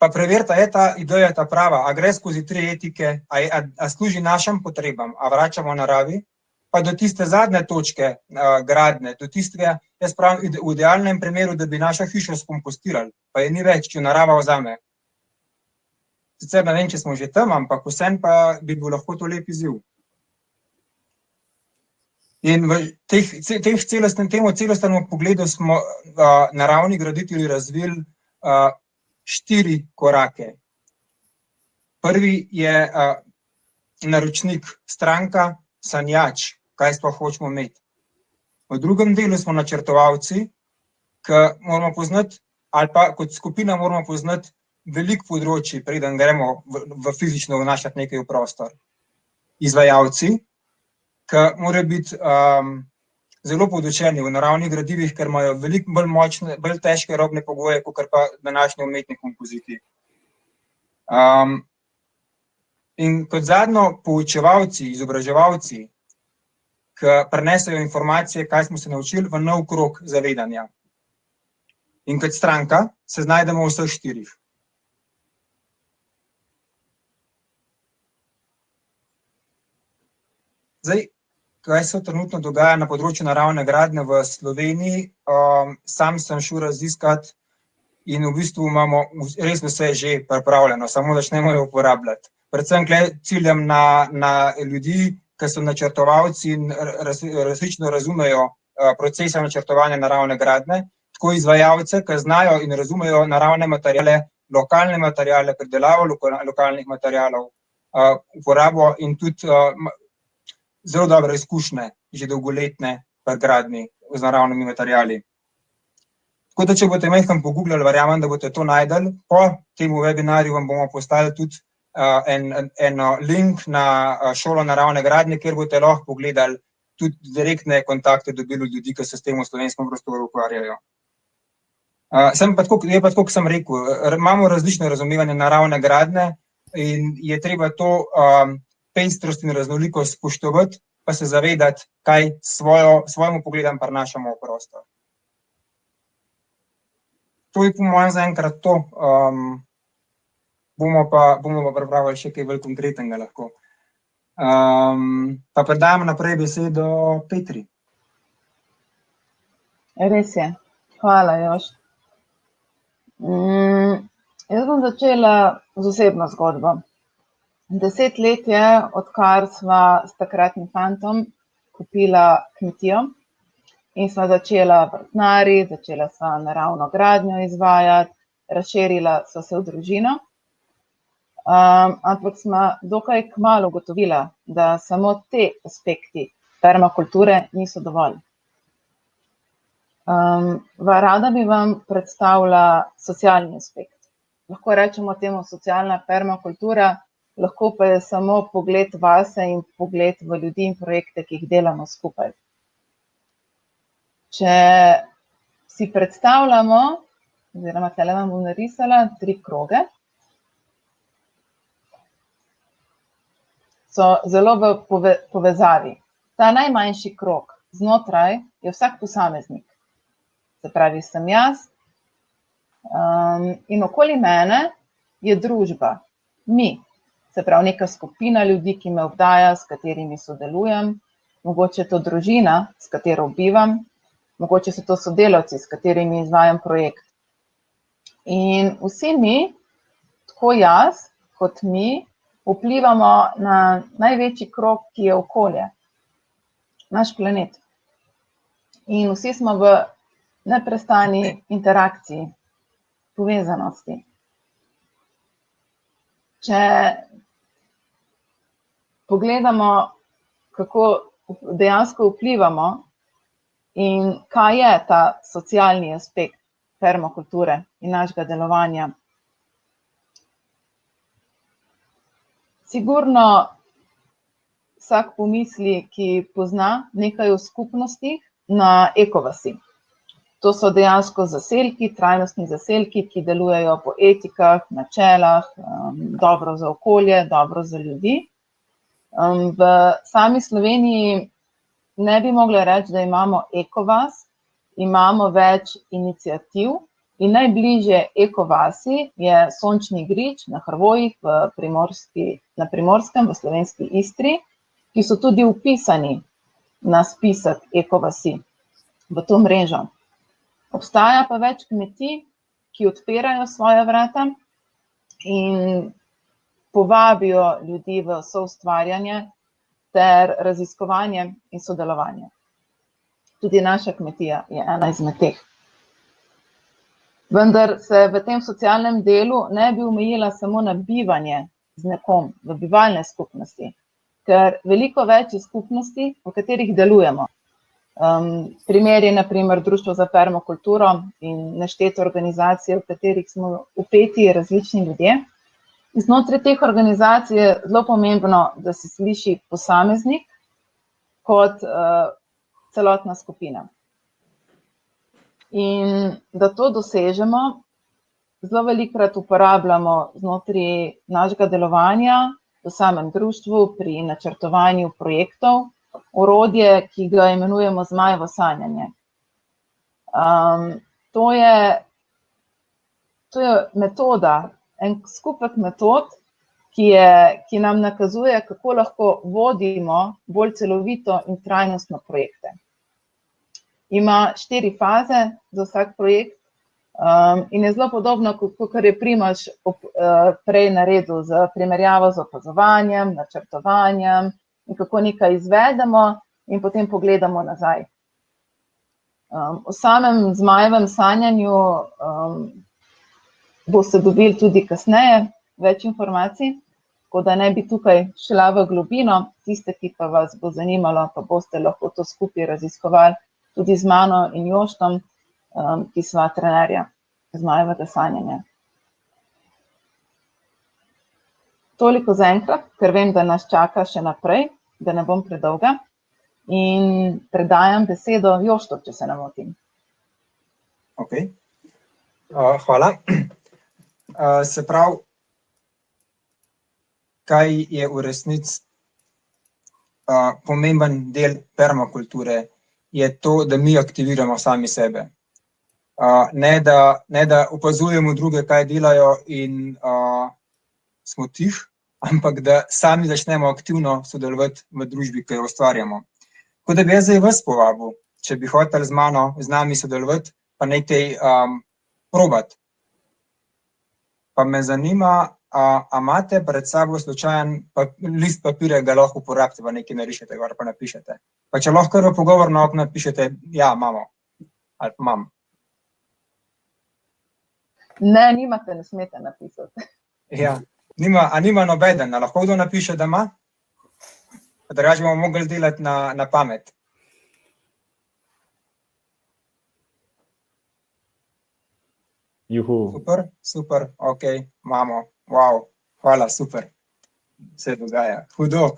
Pa preverite, je ta ideja ta prava, a gre skozi 3 etike, a služi našim potrebam, a vračamo naravi, pa do tiste zadnje točke gradnje, do tistega, jaz pravim, v idealnem primeru, da bi našo hišo skompostirali, pa je ni več, če narava vzame. Sicer ne vem, če smo že tam, ampak vsem pa bi bil lahko to lep izziv. In v temu celostnemu pogledu smo naravni graditelji razvili 4 korake. Prvi je naročnik, stranka, sanjač, kaj sploh hočemo imeti. V drugem delu smo načrtovalci, ki moramo poznati ali pa kot skupina moramo poznati veliko področji, preden gremo v fizično vnašati nekaj v prostor. Izvajalci, ki morajo biti zelo podučeni v naravnih gradivih, ker imajo veliko bolj močne, bolj težke robne pogoje, kot pa današnji umetni kompoziti. In kot zadnjo poučevalci, izobraževalci, ki prenesejo informacije, kaj smo se naučili, v nov krog zavedanja. In kot stranka se znajdemo v vseh 4. Zdaj, kaj se trenutno dogaja na področju naravne gradnje v Sloveniji, sam sem šel raziskat in v bistvu imamo res vse že pripravljeno, samo začnemo jo uporabljati. Predvsem ciljem na ljudi, ki so načrtovalci in resnično razumejo procese načrtovanja naravne gradnje, tako izvajalce, ki znajo in razumejo naravne materiale, lokalne materiale, predelavo lokalnih materialov, uporabo in tudi zelo dobre izkušnje, že dolgoletne pri gradnji z naravnimi materiali. Tako da, če boste majhen pogooglali, verjamem, da boste to najdeli. Po tem webinarju vam bomo postavili tudi en link na šolo naravne gradnje, kjer boste lahko pogledali tudi direktne kontakte dobili ljudi, ki se s tem v slovenskem prostoru ukvarjajo. Je pa tako, kot sem rekel, imamo različno razumevanje naravne gradnje in je treba to pestrost in raznolikost spoštovati, pa se zavedati, kaj svojemu pogledom prinašamo v prostor. To je po mojem zaenkrat to. Bomo pa pripravili še kaj bolj konkretnega lahko. Pa predajam naprej besedo Petri. Res je. Hvala, Jož. Jaz bom začela z osebno zgodbo. 10 let je, odkar sva s takratnim fantom kupila kmetijo in sva začela vrtnariti, začela sva naravno gradnjo izvajati, razširila sva se v družino. Ampak sva dokaj kmalu ugotovila, da samo te aspekti permakulture niso dovolj. Rada bi vam predstavila socialni aspekt. Lahko rečemo temu socialna permakultura, lahko pa je samo pogled vase in pogled v ljudi in projekte, ki jih delamo skupaj. Če si predstavljamo, oziroma tule vam bom narisala 3 kroge, so zelo v povezavi. Ta najmanjši krog znotraj je vsak posameznik. Se pravi, sem jaz in okoli mene je družba, mi. Se pravi, neka skupina ljudi, ki me obdaja, s katerimi sodelujem, mogoče je to družina, s katero bivam, mogoče so to sodelavci, s katerimi izvajam projekt. In vsi mi, tako jaz kot mi, vplivamo na največji krog, ki je okolje, naš planet. In vsi smo v neprestani interakciji, povezanosti. Če pogledamo, kako dejansko vplivamo in kaj je ta socialni aspekt permakulture in našega delovanja. Sigurno vsak pomisli, ki pozna nekaj o skupnostih, na ekovasi. To so dejansko zaselki, trajnostni zaselki, ki delujejo po etikah, načelah, dobro za okolje, dobro za ljudi. V sami Sloveniji ne bi mogla reči, da imamo ekovas, imamo več iniciativ in najbližje ekovasi je Sončni Grič na Hrvojih na Primorskem, v slovenski Istri, ki so tudi vpisani na spisek ekovasi v to mrežo. Obstaja pa več kmetij, ki odpirajo svoja vrata in povabijo ljudi v soustvarjanje ter raziskovanje in sodelovanje. Tudi naša kmetija je ena izmed teh. Vendar se v tem socialnem delu ne bi omejila samo na bivanje z nekom v bivalne skupnosti, ker veliko več je skupnosti, v katerih delujemo. Primer je naprimer Društvo za permakulturo in neštete organizacije, v katerih smo vpeti različni ljudje. Znotraj teh organizacij je zelo pomembno, da se sliši posameznik kot celotna skupina. In da to dosežemo, zelo velikokrat uporabljamo znotraj našega delovanja v samem društvu pri načrtovanju projektov orodje, ki ga imenujemo zmajevo sanjanje. To je metoda, en skupek metod, ki nam nakazuje, kako lahko vodimo bolj celovito in trajnostno projekte. Ima 4 faze za vsak projekt in je zelo podobno, kot je Primož prej naredil z primerjavo z opazovanjem, načrtovanjem in kako nekaj izvedemo in potem pogledamo nazaj. O samem zmajevem sanjanju boste dobili tudi kasneje več informacij, tako da ne bi tukaj šla v globino, tiste, ki pa vas bo zanimalo, pa boste lahko to skupaj raziskovali tudi z mano in Joštom, ki sva trenerja zmajevega sanjanja. Toliko zaenkrat, ker vem, da nas čaka še naprej, da ne bom predolga, in predajam besedo Joštu, če se ne motim. Ok, hvala. Se pravi, kaj je v resnici pomemben del permakulture, je to, da mi aktiviramo sami sebe. Ne da opazujemo druge, kaj delajo in smo tiho, ampak da sami začnemo aktivno sodelovati v družbi, ki jo ustvarjamo. Tako da bi jaz zdaj vas povabil, če bi hoteli z nami sodelovati, pa nekaj probati. Pa me zanima, a imate pred sabo slučajen list papirja, ga lahko uporabite, pa nekaj narišete, gor pa napišete. Pa če lahko v pogovorno okno napišete, ja, imamo, ali pa imam. Ne, nimate, ne smete napisati. Ja, nima nobeden, lahko kdo napiše, da ima? Drugače bomo mogli delati na pamet. Juhu. Super, ok, imamo, wow, hvala, super. Se dogaja, hudo.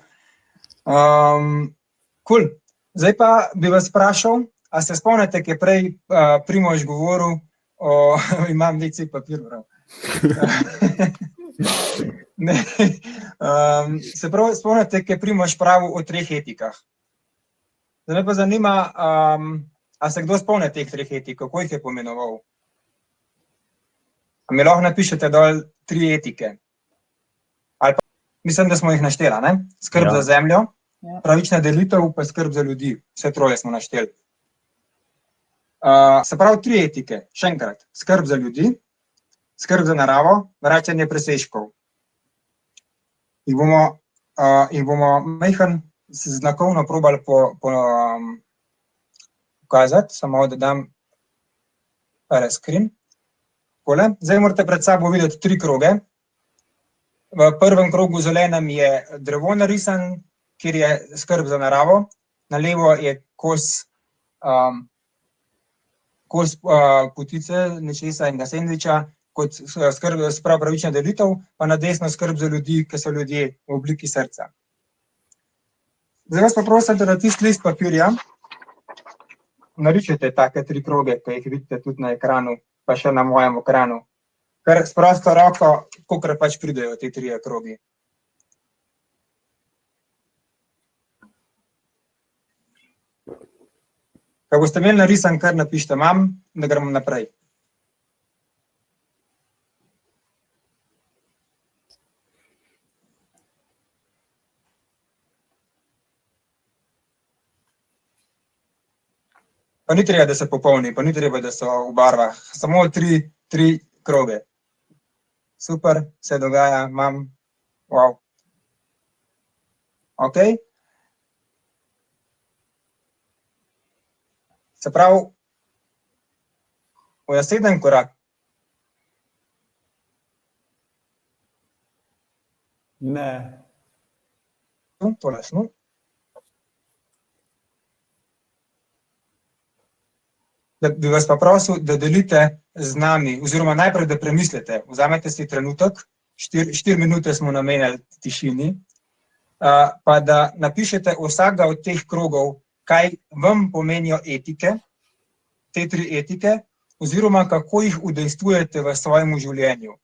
Cool. Zdaj pa bi vas vprašal, a se spomnite, ki je prej Primož govoril imam nekaj papirjev. Se pravi, spomnite, ki je Primož pravil o 3 etikah. Zdaj me pa zanima, a se kdo spomne teh 3 etik, kako jih je pomenoval? A mi lahko napišete dol 3 etike? Ali pa, mislim, da smo jih naštela, ne? Skrb za zemljo, pravična delitev, pa skrb za ljudi. Vse 3 smo našteli. Se pravi, 3 etike, še enkrat. Skrb za ljudi, skrb za naravo, vračanje presežkov. Jih bomo majhen znakovno probali pokazati, samo da dam screen. Zdaj morate pred sabo videti 3 kroge. V prvem krogu zelenem je drevo narisan, kjer je skrb za naravo. Na levo je kos potice, nečesa in sendviča, kot skrb, sprav pravična delitev, pa na desno skrb za ljudi, ki so ljudje v obliki srca. Zdaj vas pa prosim, da na tisti list papirja narišete take 3 kroge, ki jih vidite tudi na ekranu, pa še na mojem ekranu. Kar s prosto roko, kolikor pač pridejo te 3 krogi. Ko boste imeli narisan, kar napišite, imam, da gremo naprej. Pa ni treba, da se popolni, pa ni treba, da so v barvah. Samo 3 kroge. Super, se dogaja, imam, wow. Ok. Se pravi, v naslednjem korak. Ne. Tole smo. da bi vas pa prosil, da delite z nami, oziroma najprej, da premislite, vzamete si trenutek, 4 minute smo namenili tišini, pa da napišete vsakega od teh krogov, kaj vam pomenijo etike, te 3 etike, oziroma kako jih udejstvujete v svojem življenju.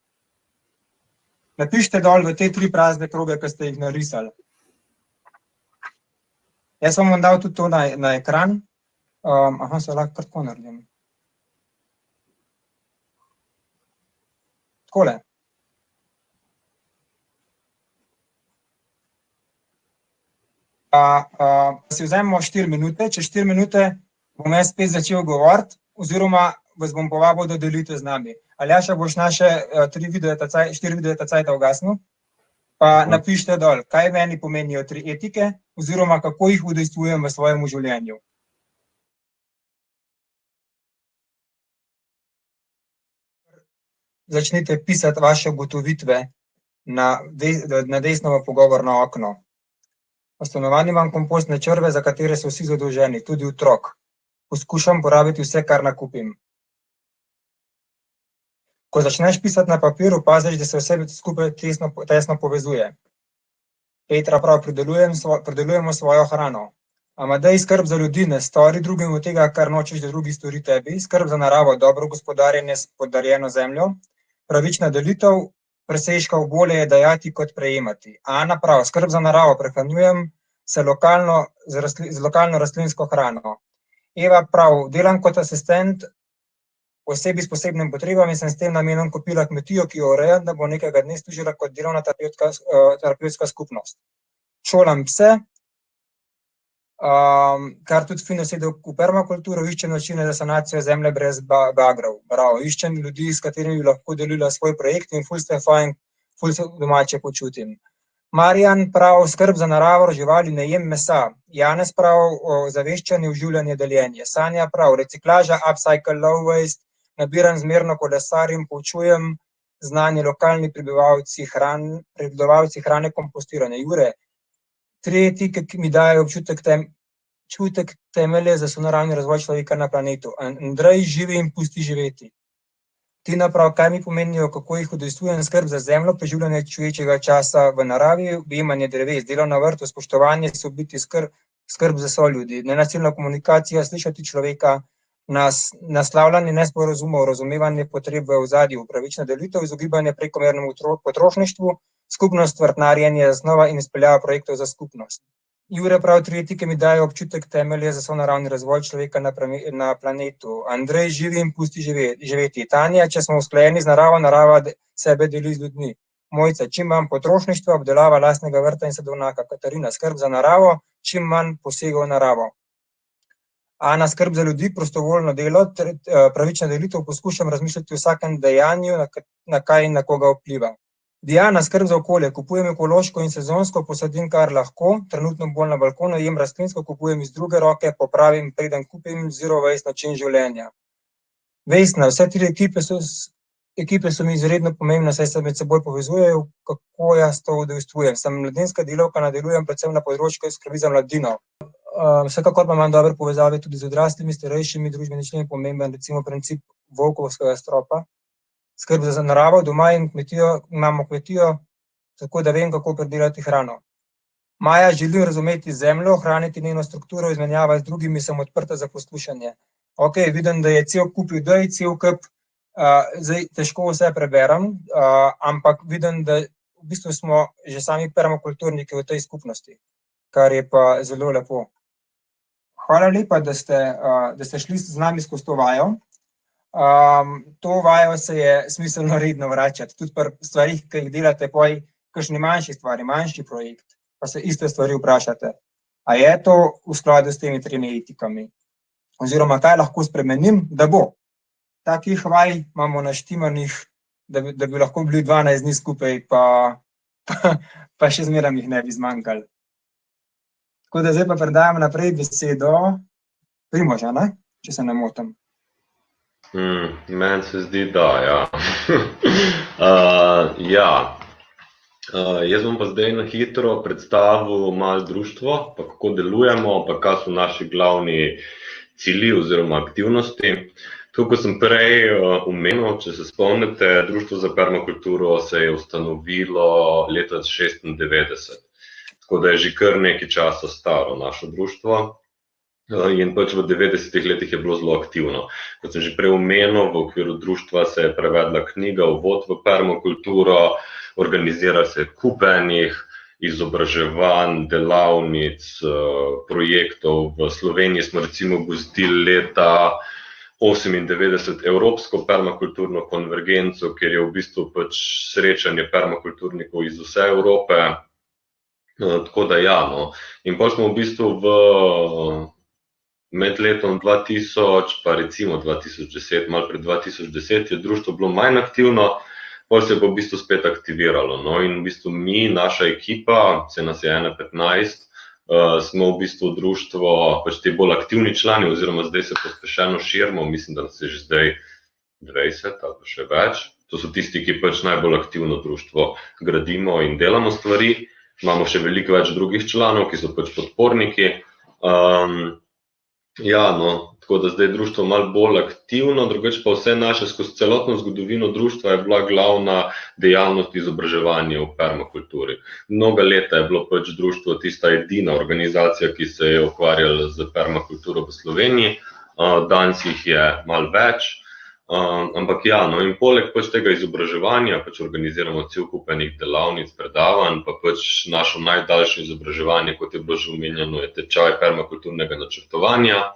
Napišite dol v te 3 prazne kroge, ki ste jih narisali. Jaz vam bom dal tudi to na ekran. Se lahko kar tako naredim. Takole. Si vzamemo 4 minute, čez 4 minute bom jaz spet začel govoriti, oziroma vas bom povabil, da delite z nami. Aljaša, boš naše 4 videe cajta ugasnil, pa napišite dol, kaj meni pomenijo 3 etike, oziroma kako jih udejstvujem v svojem življenju. Začnite pisati vaše ugotovitve na desno v pogovorno okno. V stanovanju imam kompostne črve, za katere so vsi zadolženi, tudi otrok. Poskušam porabiti vse, kar nakupim. Ko začneš pisati na papir, opaziš, da se vse skupaj tesno povezuje. Petra pravi, pridelujemo svojo hrano. Amadej, skrb za ljudi, ne stori drugemu tega, kar nočeš, da drugi stori tebi. Skrb za naravo, dobro gospodarjenje s podarjeno zemljo. Pravična delitev, presežkov bolje je dajati kot prejemati. Ana pravi, skrb za naravo, prehranjujem se z lokalno rastlinsko hrano. Eva pravi, delam kot asistent osebi s posebnimi potrebami, sem s tem namenom kupila kmetijo, ki jo urejam, da bo nekega dne služila kot delovna terapevtska skupnost. Šolam pse, kar tudi fino sedi v permakulturo, iščem načine za sanacijo zemlje brez bagrov. Bravo, iščem ljudi, s katerimi bi lahko delila svoj projekt in ful ste fajn, ful se domače počutim. Marjan pravi, skrb za naravo, živali, ne jem mesa. Janez pravi, zaveščanje, oživljanje, deljenje. Sanja pravi, reciklaža, upcycle, low waste, nabiram zmerno kolesarjem, poučujem znanje, lokalni prebivalci hrane, kompostiranje. Jure, 3 etike, ki mi dajo občutek temelje za sonaravni razvoj človeka na planetu. Andrej, živi in pusti živeti. Tina pravi, kaj mi pomenijo, kako jih udejstvujem, skrb za zemljo, preživljanje človečega časa v naravi, objemanje dreves, delo na vrtu, spoštovanje, sobiti, skrb za soljudi, nenasilna komunikacija, slišati človeka, naslavljanje nesporazumov, razumevanje potreb v ozadju, pravična delitev, izogibanje prekomernemu potrošništvu, skupnost, vrtnarjenje, zasnova in izpeljava projektov za skupnost. Jure pravi, 3 etike mi dajo občutek temelje za sonaravni razvoj človeka na planetu. Andrej, živi in pusti živeti. Tanja, če smo usklajeni z naravo, narava sebe deli z ljudmi. Mojca, čim manj potrošništva, obdelava lastnega vrta in sadovnjaka. Katarina, skrb za naravo, čim manj posegov v naravo. Ana, skrb za ljudi, prostovoljno delo, pravična delitev, poskušam razmišljati o vsakem dejanju, na kaj in na koga vpliva. Diana, skrb za okolje, kupujem ekološko in sezonsko, posadim kar lahko, trenutno bolj na balkonu, jem rastlinsko, kupujem iz druge roke, popravim, preden kupim, zero waste način življenja. Vesna, vse 3 ekipe so mi izredno pomembne, saj se med seboj povezujejo, kako jaz to udejstvujem. Sem mladinska delavka, nadaljujem predvsem na področju skrbi za mladino. Vsekakor pa imam dobre povezave tudi z odraslimi, starejšimi, družbeni členi, pomemben recimo princip volkovskega stropa. Skrb za naravo, doma in imamo kmetijo, tako da vem, kako pridelati hrano. Maja, želim razumeti zemljo, ohraniti njeno strukturo, izmenjava z drugimi, sem odprta za poslušanje. Ok, vidim, da je cel kup idej, cel kup, zdaj težko vse preberem, ampak vidim, da v bistvu smo že sami permakulturniki v tej skupnosti, kar je pa zelo lepo. Hvala lepa, da ste šli z nami skozi to vajo. To vajo se je smiselno redno vračati, tudi pri stvarih, ki jih delate, poj kakšni manjši stvari, manjši projekt, pa se iste stvari vprašate. A je to v skladu s temi 3 etikami? Oziroma, kaj lahko spremenim, da bo? Takih vaj imamo naštimanih, da bi lahko bili 12 dni skupaj, pa še zmeraj jih ne bi zmanjkali. Tako da zdaj pa predajam naprej besedo Primoža, ne? Če se ne motim. Meni se zdi, da, ja. Jaz bom pa zdaj na hitro predstavil malo društvo, pa kako delujemo, pa kaj so naši glavni cilji oziroma aktivnosti. To, ko sem prej omenil, če se spomnite, Društvo za permakulturo se je ustanovilo leta 1996. Tako da je že kar nekaj časa staro naše društvo. In pač v 90-ih letih je bilo zelo aktivno. Kot sem že prej omenil, v okviru društva se je prevedla knjiga Uvod v permakulturo, organizira se kup enih izobraževanj, delavnic, projektov. V Sloveniji smo recimo gostili leta 1998 Evropsko permakulturno konvergenco, kjer je v bistvu pač srečanje permakulturnikov iz vse Evrope. Tako da ja, no. In pa smo v bistvu med letom 2000 pa recimo 2010, malo pred 2010 je društvo bilo manj aktivno, potem se je pa v bistvu spet aktiviralo. No, in v bistvu mi, naša ekipa, se nas je 15, smo v bistvu društvo, pač te bolj aktivni člani, oziroma zdaj se pospešeno širimo, mislim, da nas je že zdaj 20 ali pa še več. To so tisti, ki pač najbolj aktivno društvo gradimo in delamo stvari. Imamo še veliko več drugih članov, ki so pač podporniki. Ja, no, tako da zdaj je društvo malo bolj aktivno, drugače pa vse naše, skozi celotno zgodovino društva je bila glavna dejavnost izobraževanja v permakulturi. Mnoga leta je bilo pač društvo tista edina organizacija, ki se je ukvarjala z permakulturo v Sloveniji, danes jih je malo več, ampak ja, no, in poleg pač tega izobraževanja pač organiziramo cel kup enih delavnic, predavanj, pa pač našo najdaljše izobraževanje, kot je bilo že omenjeno, je tečaj permakulturnega načrtovanja.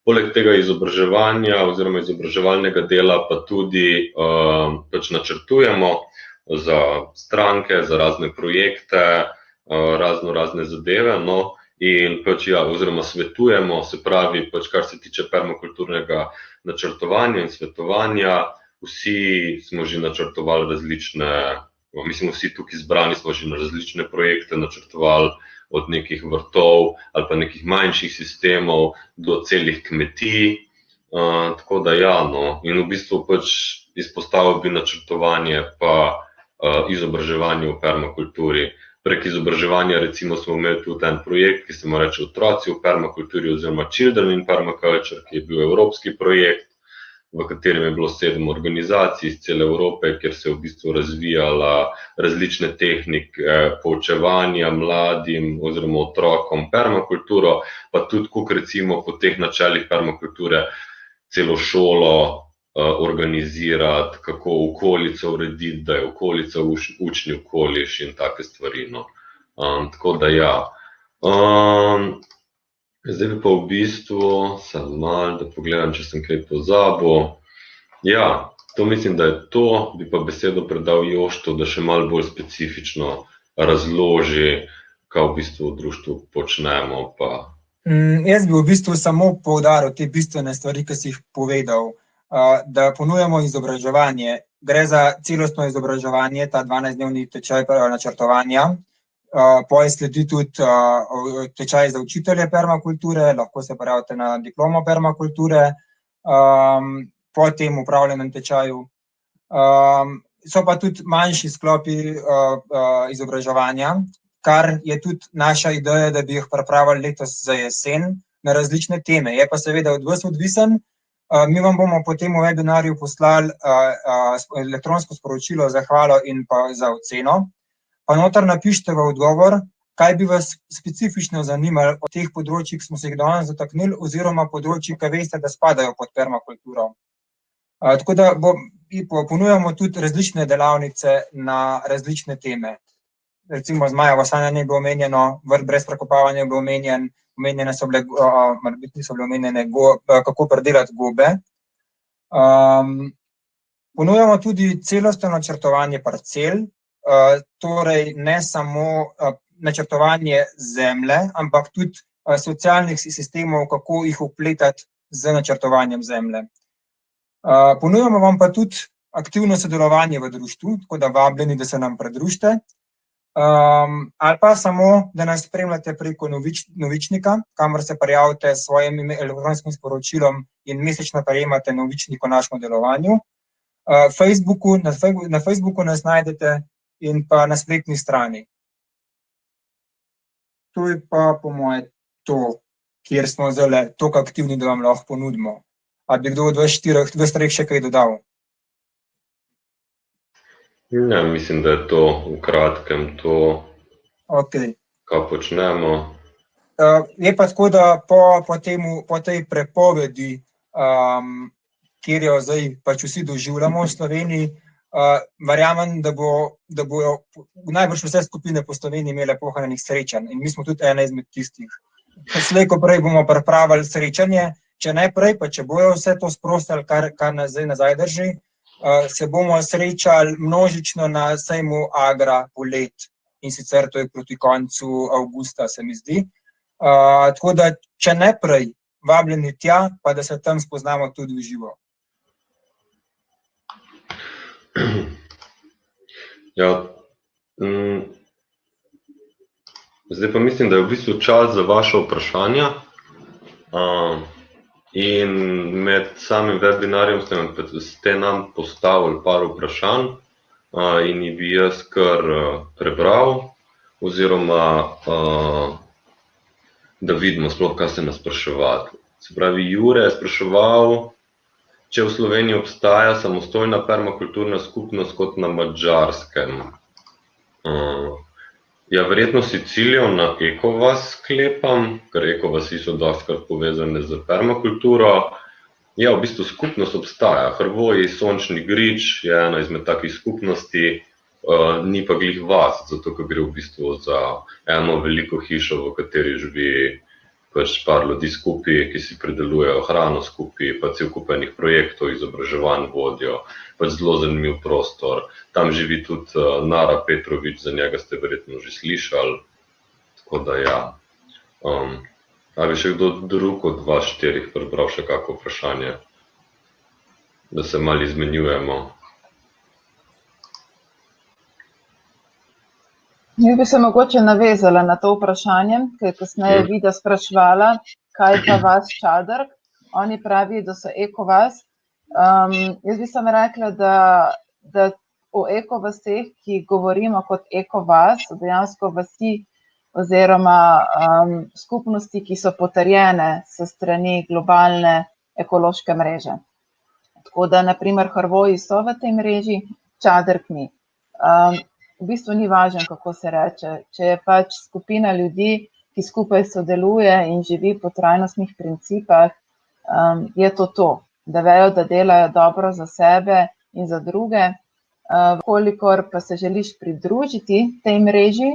Poleg tega izobraževanja oziroma izobraževalnega dela pa tudi pač načrtujemo za stranke, za razne projekte, razne zadeve, no, in pač ja, oziroma svetujemo, se pravi, pač kar se tiče permakulturnega načrtovanja in svetovanja, vsi smo že načrtovali različne, mislim, vsi tukaj zbrani smo že na različne projekte načrtovali, od nekih vrtov ali pa nekih manjših sistemov do celih kmetij, tako da ja, no, in v bistvu pač izpostavil bi načrtovanje pa izobraževanje v permakulturi. Prek izobraževanja recimo smo imeli tudi en projekt, ki se mu reče Otroci v permakulturi oziroma Children in Permaculture, ki je bil evropski projekt, v katerem je bilo 7 organizacij iz cele Evrope, kjer se je v bistvu razvijala različne tehnike poučevanja mladim oziroma otrokom permakulturo, pa tudi kako recimo po teh načelih permakulture celo šolo organizirati, kako okolico urediti, da je okolica učni okoliš in take stvari, no. Tako da ja. Zdaj bi pa v bistvu, samo malo, da pogledam, če sem kaj pozabil. Ja, to mislim, da je to, bi pa besedo predal Joštu, da še malo bolj specifično razloži, kaj v bistvu v društvu počnemo. Jaz bi v bistvu samo poudaril te bistvene stvari, ki si jih povedal, da ponujamo izobraževanje. Gre za celostno izobraževanje, ta 12-dnevni tečaj načrtovanja. Potem sledi tudi tečaj za učitelje permakulture, lahko se prijavite na diplomo permakulture po tem upravljenem tečaju. So pa tudi manjši sklopi izobraževanja, kar je tudi naša ideja, da bi jih pripravili letos za jesen na različne teme. Je pa seveda od vas odvisen. Mi vam bomo po tem webinarju poslali elektronsko sporočilo za hvala in pa za oceno. Pa noter napišite v odgovor, kaj bi vas specifično zanimalo od teh področij, ki smo se jih danes dotaknili, oziroma področji, ki veste, da spadajo pod permakulturo. Tako da ponujamo tudi različne delavnice na različne teme. Recimo zmajevo sanjanje je bilo omenjeno, vrt brez prekopavanja je bilo omenjene so bile, niso bile omenjene, kako pridelati gobe. Ponujamo tudi celostno načrtovanje parcel, torej ne samo načrtovanje zemlje, ampak tudi socialnih sistemov, kako jih vpletati z načrtovanjem zemlje. Ponujamo vam pa tudi aktivno sodelovanje v društvu, tako da vabljeni, da se nam pridružite, ali pa samo, da nas spremljate preko novičnika, kamor se prijavite s svojim elektronskim sporočilom in mesečno prejemate novičnik o našem delovanju. Na Facebooku nas najdete in pa na spletni strani. To je pa po moje to, kjer smo zdaj toliko aktivni, da vam lahko ponudimo. A bi kdo od vas treh še kaj dodal? Ja, mislim, da je to v kratkem to, Okay. kaj počnemo. Je pa tako, da po tej prepovedi, kjer jo zdaj pač vsi doživljamo v Sloveniji, verjamem, da bojo najbrž vse skupine po Sloveniji imele pohranjenih srečanj in mi smo tudi ena izmed tistih. Slej ko prej bomo pripravili srečanje, če ne prej, pa če bojo vse to sprostili, kar nas zdaj nazaj drži, se bomo srečali množično na sejmu Agra Polet in sicer to je proti koncu avgusta, se mi zdi. Tako da, če ne prej, vabljeni tja, pa da se tam spoznamo tudi v živo. Ja, zdaj pa mislim, da je v bistvu čas za vaše vprašanja. In med samim webinarjem ste nam postavili par vprašanj in jih bi jaz kar prebral, oziroma da vidimo sploh, kaj ste nas spraševali. Se pravi, Jure je spraševal, če v Sloveniji obstaja samostojna permakulturna skupnost kot na Madžarskem. Ja, verjetno si ciljal na ekovas sklepam, ker ekovasi so dostikrat povezane z permakulturo. Ja, v bistvu skupnost obstaja. Hrvoji, Sončni grič je ena izmed takih skupnosti, ni pa glih vas, zato ker gre v bistvu za eno veliko hišo, v kateri živi pač par ljudi skupaj, ki si pridelujejo hrano skupaj, pa cel kup enih projektov, izobraževanj vodijo, pač zelo zanimiv prostor. Tam živi tudi Nara Petrovič, za njega ste verjetno že slišali, tako da ja. Ali bi še kdo drug od vas štirih prebral še kako vprašanje, da se malo izmenjujemo? Mi bi se mogoče navezala na to vprašanje, ker je kasneje Vida spraševala, kaj pa vas Čadrk. Oni pravijo, da so ekovas. Jaz bi samo rekla, da o ekovaseh, ki govorimo kot ekovas, so dejansko vasi oziroma skupnosti, ki so potrjene s strani globalne ekološke mreže. Tako da, na primer, Hrvoji so v tej mreži, Čadrk ni. V bistvu ni važno, kako se reče. Če je pač skupina ljudi, ki skupaj sodeluje in živi po trajnostnih principah, je to, da vejo, da delajo dobro za sebe in za druge. Kolikor pa se želiš pridružiti tej mreži,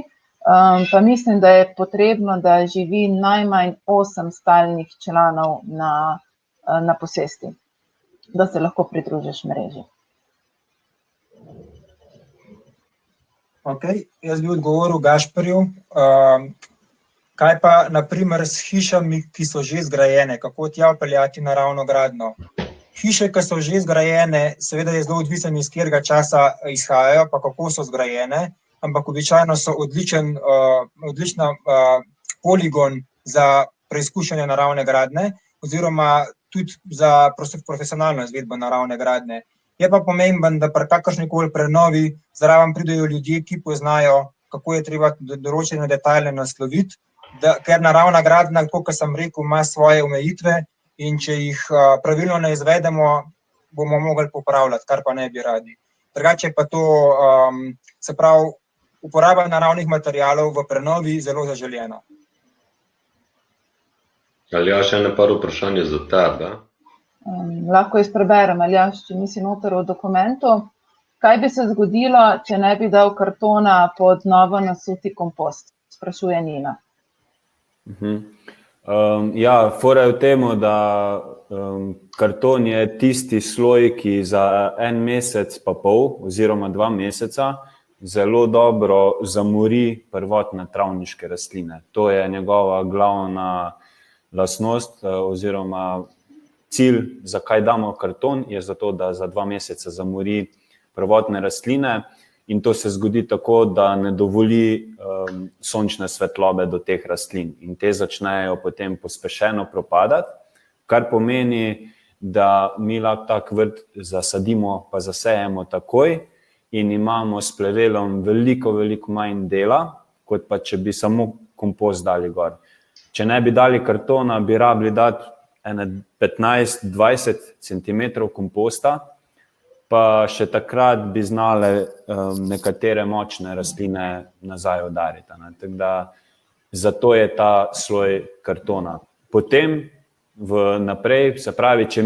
pa mislim, da je potrebno, da živi najmanj 8 stalnih članov na posesti, da se lahko pridružiš mreži. Ok, jaz bi odgovoril Gašperju. Kaj pa naprimer s hišami, ki so že zgrajene, kako tja vpeljati naravno gradnjo? Hiše, ki so že zgrajene, seveda je zelo odvisen, iz katerega časa izhajajo, pa kako so zgrajene, ampak običajno so odličen poligon za preizkušanje naravne gradnje oziroma tudi za profesionalno izvedbo naravne gradnje. Je pa pomemben, da pri kakršnikoli prenovi zraven pridejo ljudje, ki poznajo, kako je treba določene detajle nasloviti, ker naravna gradnja, tako kot sem rekel, ima svoje omejitve in če jih pravilno ne izvedemo, bomo mogli popravljati, kar pa ne bi radi. Drugače pa to, se pravi, uporaba naravnih materialov v prenovi zelo zaželjena. Aljaž, ene par vprašanje za tebe. Lahko jaz preberem, Aljaž, če nisi noter v dokumentu. Kaj bi se zgodilo, če ne bi dal kartona pod novo nasuti kompost? Sprašuje Nina. Ja, fora je v tem, da karton je tisti sloj, ki za 1 mesec pa pol oziroma 2 meseca zelo dobro zamori prvotne travniške rastline. To je njegova glavna lastnost oziroma cilj, zakaj damo karton, je zato, da za 2 meseca zamori prvotne rastline in to se zgodi tako, da ne dovoli sončne svetlobe do teh rastlin in te začnejo potem pospešeno propadati, kar pomeni, da mi lahko tak vrt zasadimo pa zasejemo takoj in imamo s plevelom veliko manj dela, kot pa če bi samo kompost dali gor. Če ne bi dali kartona, bi rabili dati 15-20 cm komposta, pa še takrat bi znale nekatere močne rastline nazaj udariti. Tako da zato je ta sloj kartona. Potem naprej, se pravi, če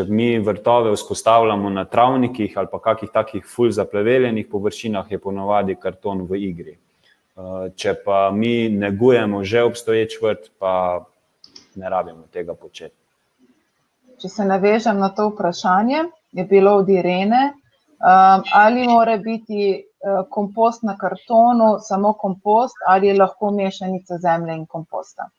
mi vrtove vzpostavljamo na travnikih ali pa kakih takih ful zapleveljenih površinah, je ponovadi karton v igri. Če pa mi negujemo že obstoječ vrt, pa ne rabimo tega početi. Če se navežem na to vprašanje, je bilo od Irene, ali mora biti kompost na kartonu samo kompost ali je lahko mešanica zemlje in komposta?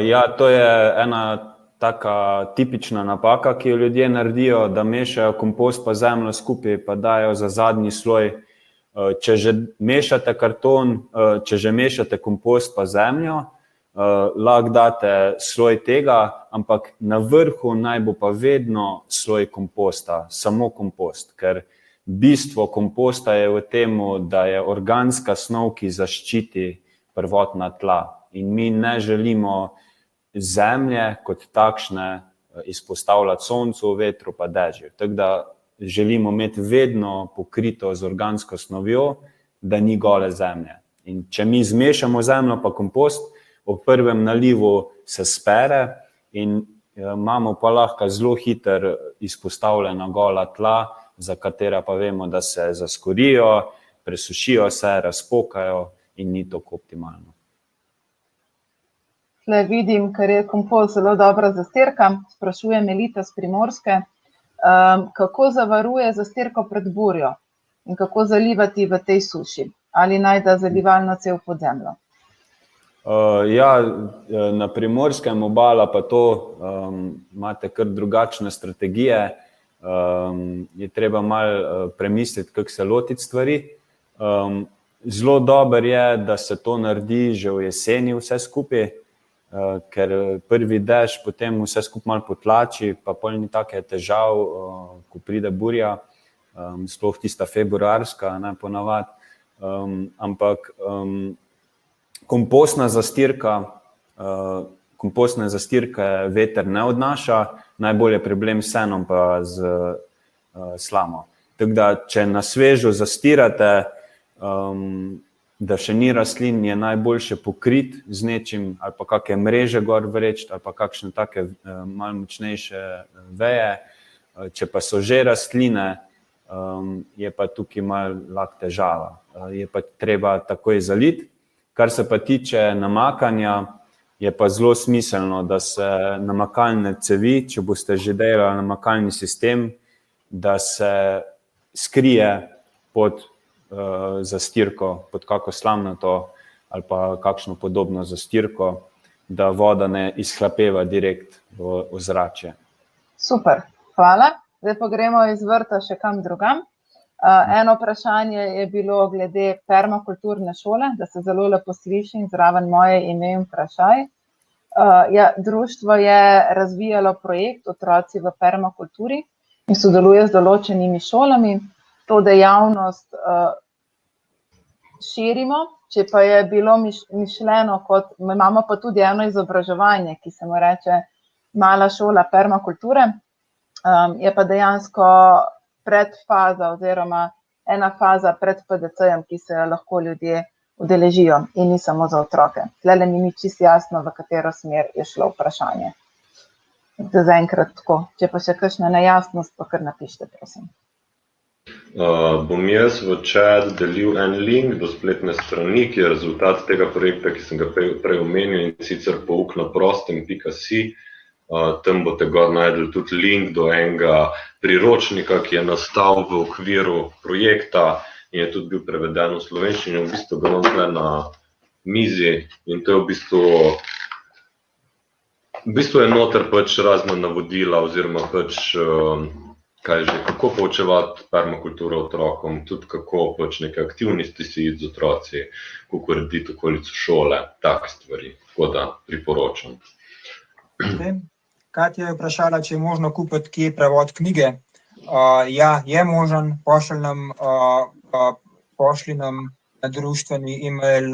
Ja, to je ena taka tipična napaka, ki jo ljudje naredijo, da mešajo kompost pa zemljo skupaj, pa dajo za zadnji sloj. Če že mešate karton, če že mešate kompost pa zemljo, lahko date sloj tega, ampak na vrhu naj bo pa vedno sloj komposta, samo kompost, ker bistvo komposta je v tem, da je organska snov, ki zaščiti prvotna tla. In mi ne želimo zemlje kot takšne izpostavljati soncu, vetru pa dežju. Tako da želimo imeti vedno pokrito z organsko snovjo, da ni gole zemlje. In če mi zmešamo zemljo pa kompost, v prvem nalivu se spere in imamo pa lahko zelo hitro izpostavljena gola tla, za katera pa vemo, da se zaskorijo, presušijo se, razpokajo in ni tako optimalno. Tle vidim, ker je kompost zelo dobra zastirka, sprašuje Melita s Primorske, kako zavaruje zastirko pred burjo in kako zalivati v tej suši? Ali naj da zalivalno cev pod zemljo? Ja, na Primorskem obala pa to imate kar drugačne strategije. Je treba malo premisliti, kako se lotiti stvari. Zelo dober je, da se to naredi že v jeseni vse skupaj, ker prvi dež potem vse skupaj malo potlači, pa pol ni take težav, ko pride burja, sploh tista februarska, ne ponavadi. Ampak kompostne zastirke veter ne odnaša, najbolj je problem s senom pa z slamo. Tako da, če na svežo zastirate, da še ni rastlin, je najboljše pokrit z nečim, ali pa kakšne mreže gor vreči, ali pa kakšne take malo močnejše veje. Če pa so že rastline, je pa tukaj malo lahko težava. Je pa treba takoj zaliti. Kar se pa tiče namakanja, je pa zelo smiselno, da se namakalne cevi, če boste že delali namakalni sistem, da se skrije pod zastirko, pod kako slamnato ali pa kakšno podobno zastirko, da voda ne izhlapeva direkt v ozračje. Super, hvala. Zdaj pa gremo iz vrta še kam drugam. Eno vprašanje je bilo glede permakulturne šole, da se zelo lepo sliši in zraven moje ime in vprašaj. Ja, društvo je razvijalo projekt Otroci v permakulturi in sodeluje z določenimi šolami. To dejavnost širimo, če pa je bilo mišljeno kot, imamo pa tudi eno izobraževanje, ki se mu reče Mala šola permakulture, je pa dejansko predfaza oziroma ena faza pred PDC-jem, ki se lahko ljudje udeležijo in ni samo za otroke. Tlele mi ni čisto jasno, v katero smer je šlo vprašanje. Da zaenkrat tako. Če pa še kakšna nejasnost, pa kar napišite, prosim. Bom jaz v chat delil en link do spletne strani, ki je rezultat tega projekta, ki sem ga prej omenil, in sicer pouknaprostem.si. Tam boste gor najdli tudi link do enega priročnika, ki je nastal v okviru projekta in je tudi bil preveden v slovenščino. V bistvu ga imam tukaj na mizi in to je v bistvu je noter pač razna navodila oziroma pač kako poučevati permakulturo otrokom, tudi kako pač neke aktivnosti si iti z otroci, kako urediti okolico šole, take stvari, tako da priporočam. Katja je vprašala, če je možno kupiti kje prevod knjige. Ja, je možen, pošli nam na društveni e-mail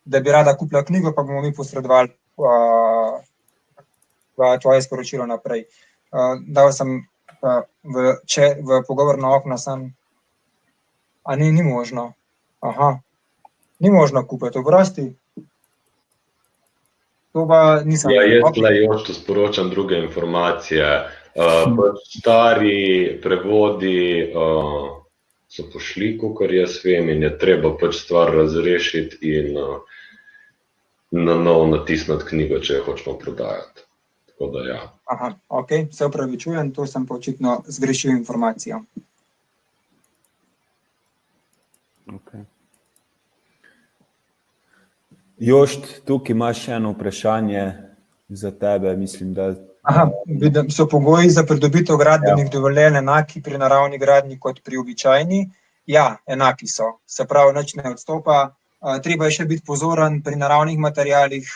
da bi rada kupila knjigo, pa bomo mi posredovali tvoje sporočilo naprej. Dal sem v pogovorno okno sem, a ni možno. Aha, ni možno kupiti, oprosti. To pa nisem. Ja, jaz tu sporočam druge informacije. Stari prevodi so pošli, kakor jaz vem, in je treba stvar razrešiti in na novo natisniti knjigo, če jo hočemo prodajati. Tako da ja. Aha, ok, se opravičujem, to sem pa očitno zgrešil informacijo. Okay. Jošt, tukaj imaš še eno vprašanje za tebe, mislim, da... Aha, vidim, so pogoji za pridobitev gradbenih dovoljenj enaki pri naravni gradnji kot pri običajni? Ja, enaki so. Se pravi, nič ne odstopa. Treba je še biti pozoren pri naravnih materialih,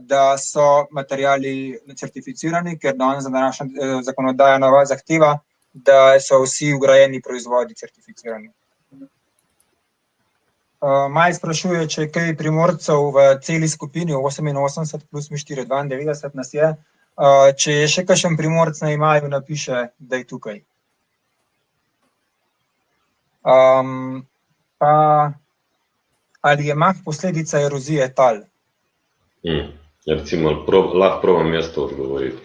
da so materiali certificirani, ker danes za današnja zakonodaja nova zahteva, da so vsi vgrajeni proizvodi certificirani. Maj sprašuje, če je kaj Primorcev v celi skupini 88 plus mi 492 nas je. Če je še kakšen Primorc na imaju, napiše, da je tukaj. Pa ali je mah posledica erozije tal? Recimo, lahko probam jaz to odgovoriti.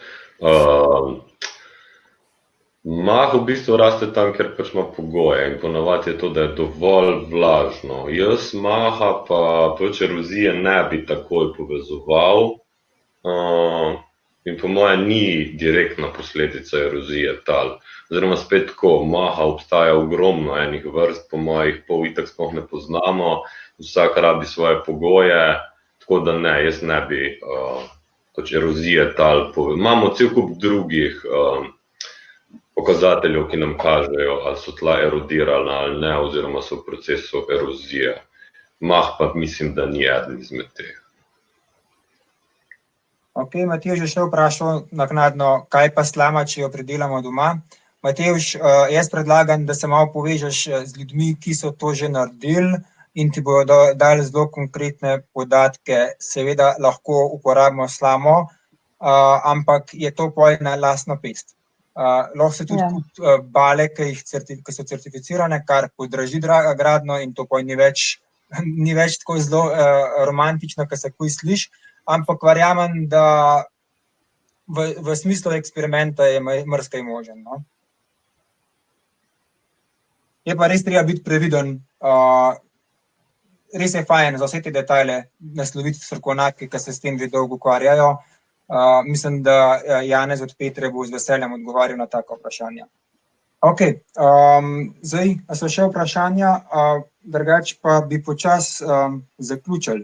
Mah v bistvu raste tam, ker pač ima pogoje in ponavadi je to, da je dovolj vlažno. Jaz maha pa pač erozije ne bi takoj povezoval in po moje ni direktna posledica erozije tal. Oziroma spet tako, maha obstaja ogromno enih vrst, po mojih pol itak sploh ne poznamo, vsak rabi svoje pogoje, tako da ne, jaz ne bi pač erozije tal povedal. Imamo cel kup drugih pokazateljev, ki nam kažejo, ali so tla erodirala ali ne, oziroma so v procesu erozije. Mah pa mislim, da ni eden izmed teh. Ok, Matevž je še vprašal naknadno, kaj pa slama, če jo pridelamo doma. Matevž, jaz predlagam, da se malo povežeš z ljudmi, ki so to že naredili in ti bodo dali zelo konkretne podatke. Seveda lahko uporabimo slamo, ampak je to na lastno pest. Lahko se tudi kupi bale, ki so certificirane, kar podraži gradnjo in to ni več tako zelo romantično, ko se kuj sliši, ampak verjamem, da v smislu eksperimenta je marsikaj možen. Je pa res treba biti previden. Res je fajn za vse te detajle nasloviti strokovnjake, ki se s tem že dolgo ukvarjajo. Mislim, da Janez od Petre bo z veseljem odgovarjal na taka vprašanja. Ok, zdaj, a so še vprašanja, drugače pa bi počas zaključili.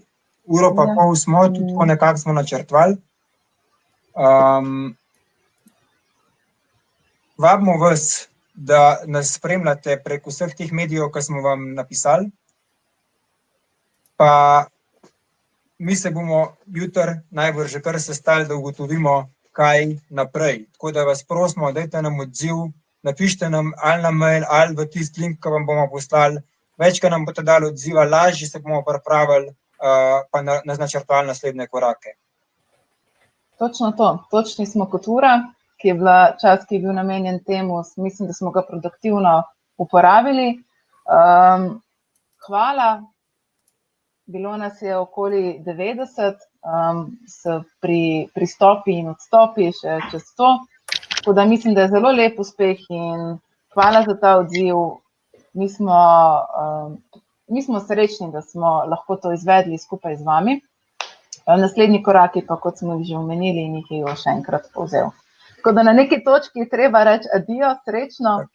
Uro pa pol smo, tudi tako nekako smo načrtovali. Vabimo vas, da nas spremljate prek vseh teh medijev, ki smo vam napisali. Pa mi se bomo jutri najbrž že kar sestali, da ugotovimo, kaj naprej. Tako da vas prosimo, dajte nam odziv, napišite nam ali na mail, ali v tisti link, ki vam bomo poslali. Več, ki nam boste dali odziva, lažje se bomo pripravili, pa načrtovali naslednje korake. Točno to. Točni smo kot ura, ki je bila čas, ki je bil namenjen temu. Mislim, da smo ga produktivno uporabili. Hvala. Bilo nas je okoli 90, pri pristopi in odstopi še čez 100. Tako da mislim, da je zelo lep uspeh in hvala za ta odziv. Mi smo srečni, da smo lahko to izvedli skupaj z vami. Naslednji koraki pa, kot smo jih že omenili, in jih je še enkrat povzel. Tako da na neki točki je treba reči adijo, srečno.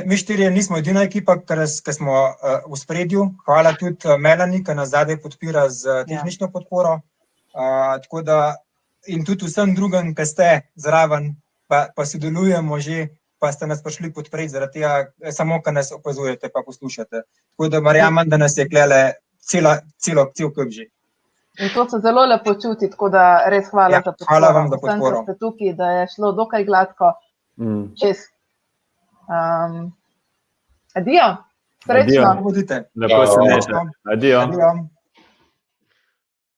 Mi štirje nismo edina ekipa, ker smo v spredju. Hvala tudi Melanie, ki nas zadaj podpira z tehnično podporo. Tako da in tudi vsem drugim, ki ste zraven, pa sodelujemo že, pa ste nas prišli podpreti zaradi tega, samo ker nas opazujete pa poslušate. Tako da verjamem, da nas je klele cel kup že. In to se zelo lepo čuti, tako da res hvala za podporo. Hvala vam za podporo. Vsem, ki ste tukaj, da je šlo dokaj gladko. Čez. Adijo. Srečno. Bodite. Lepo se nešte. Adijo.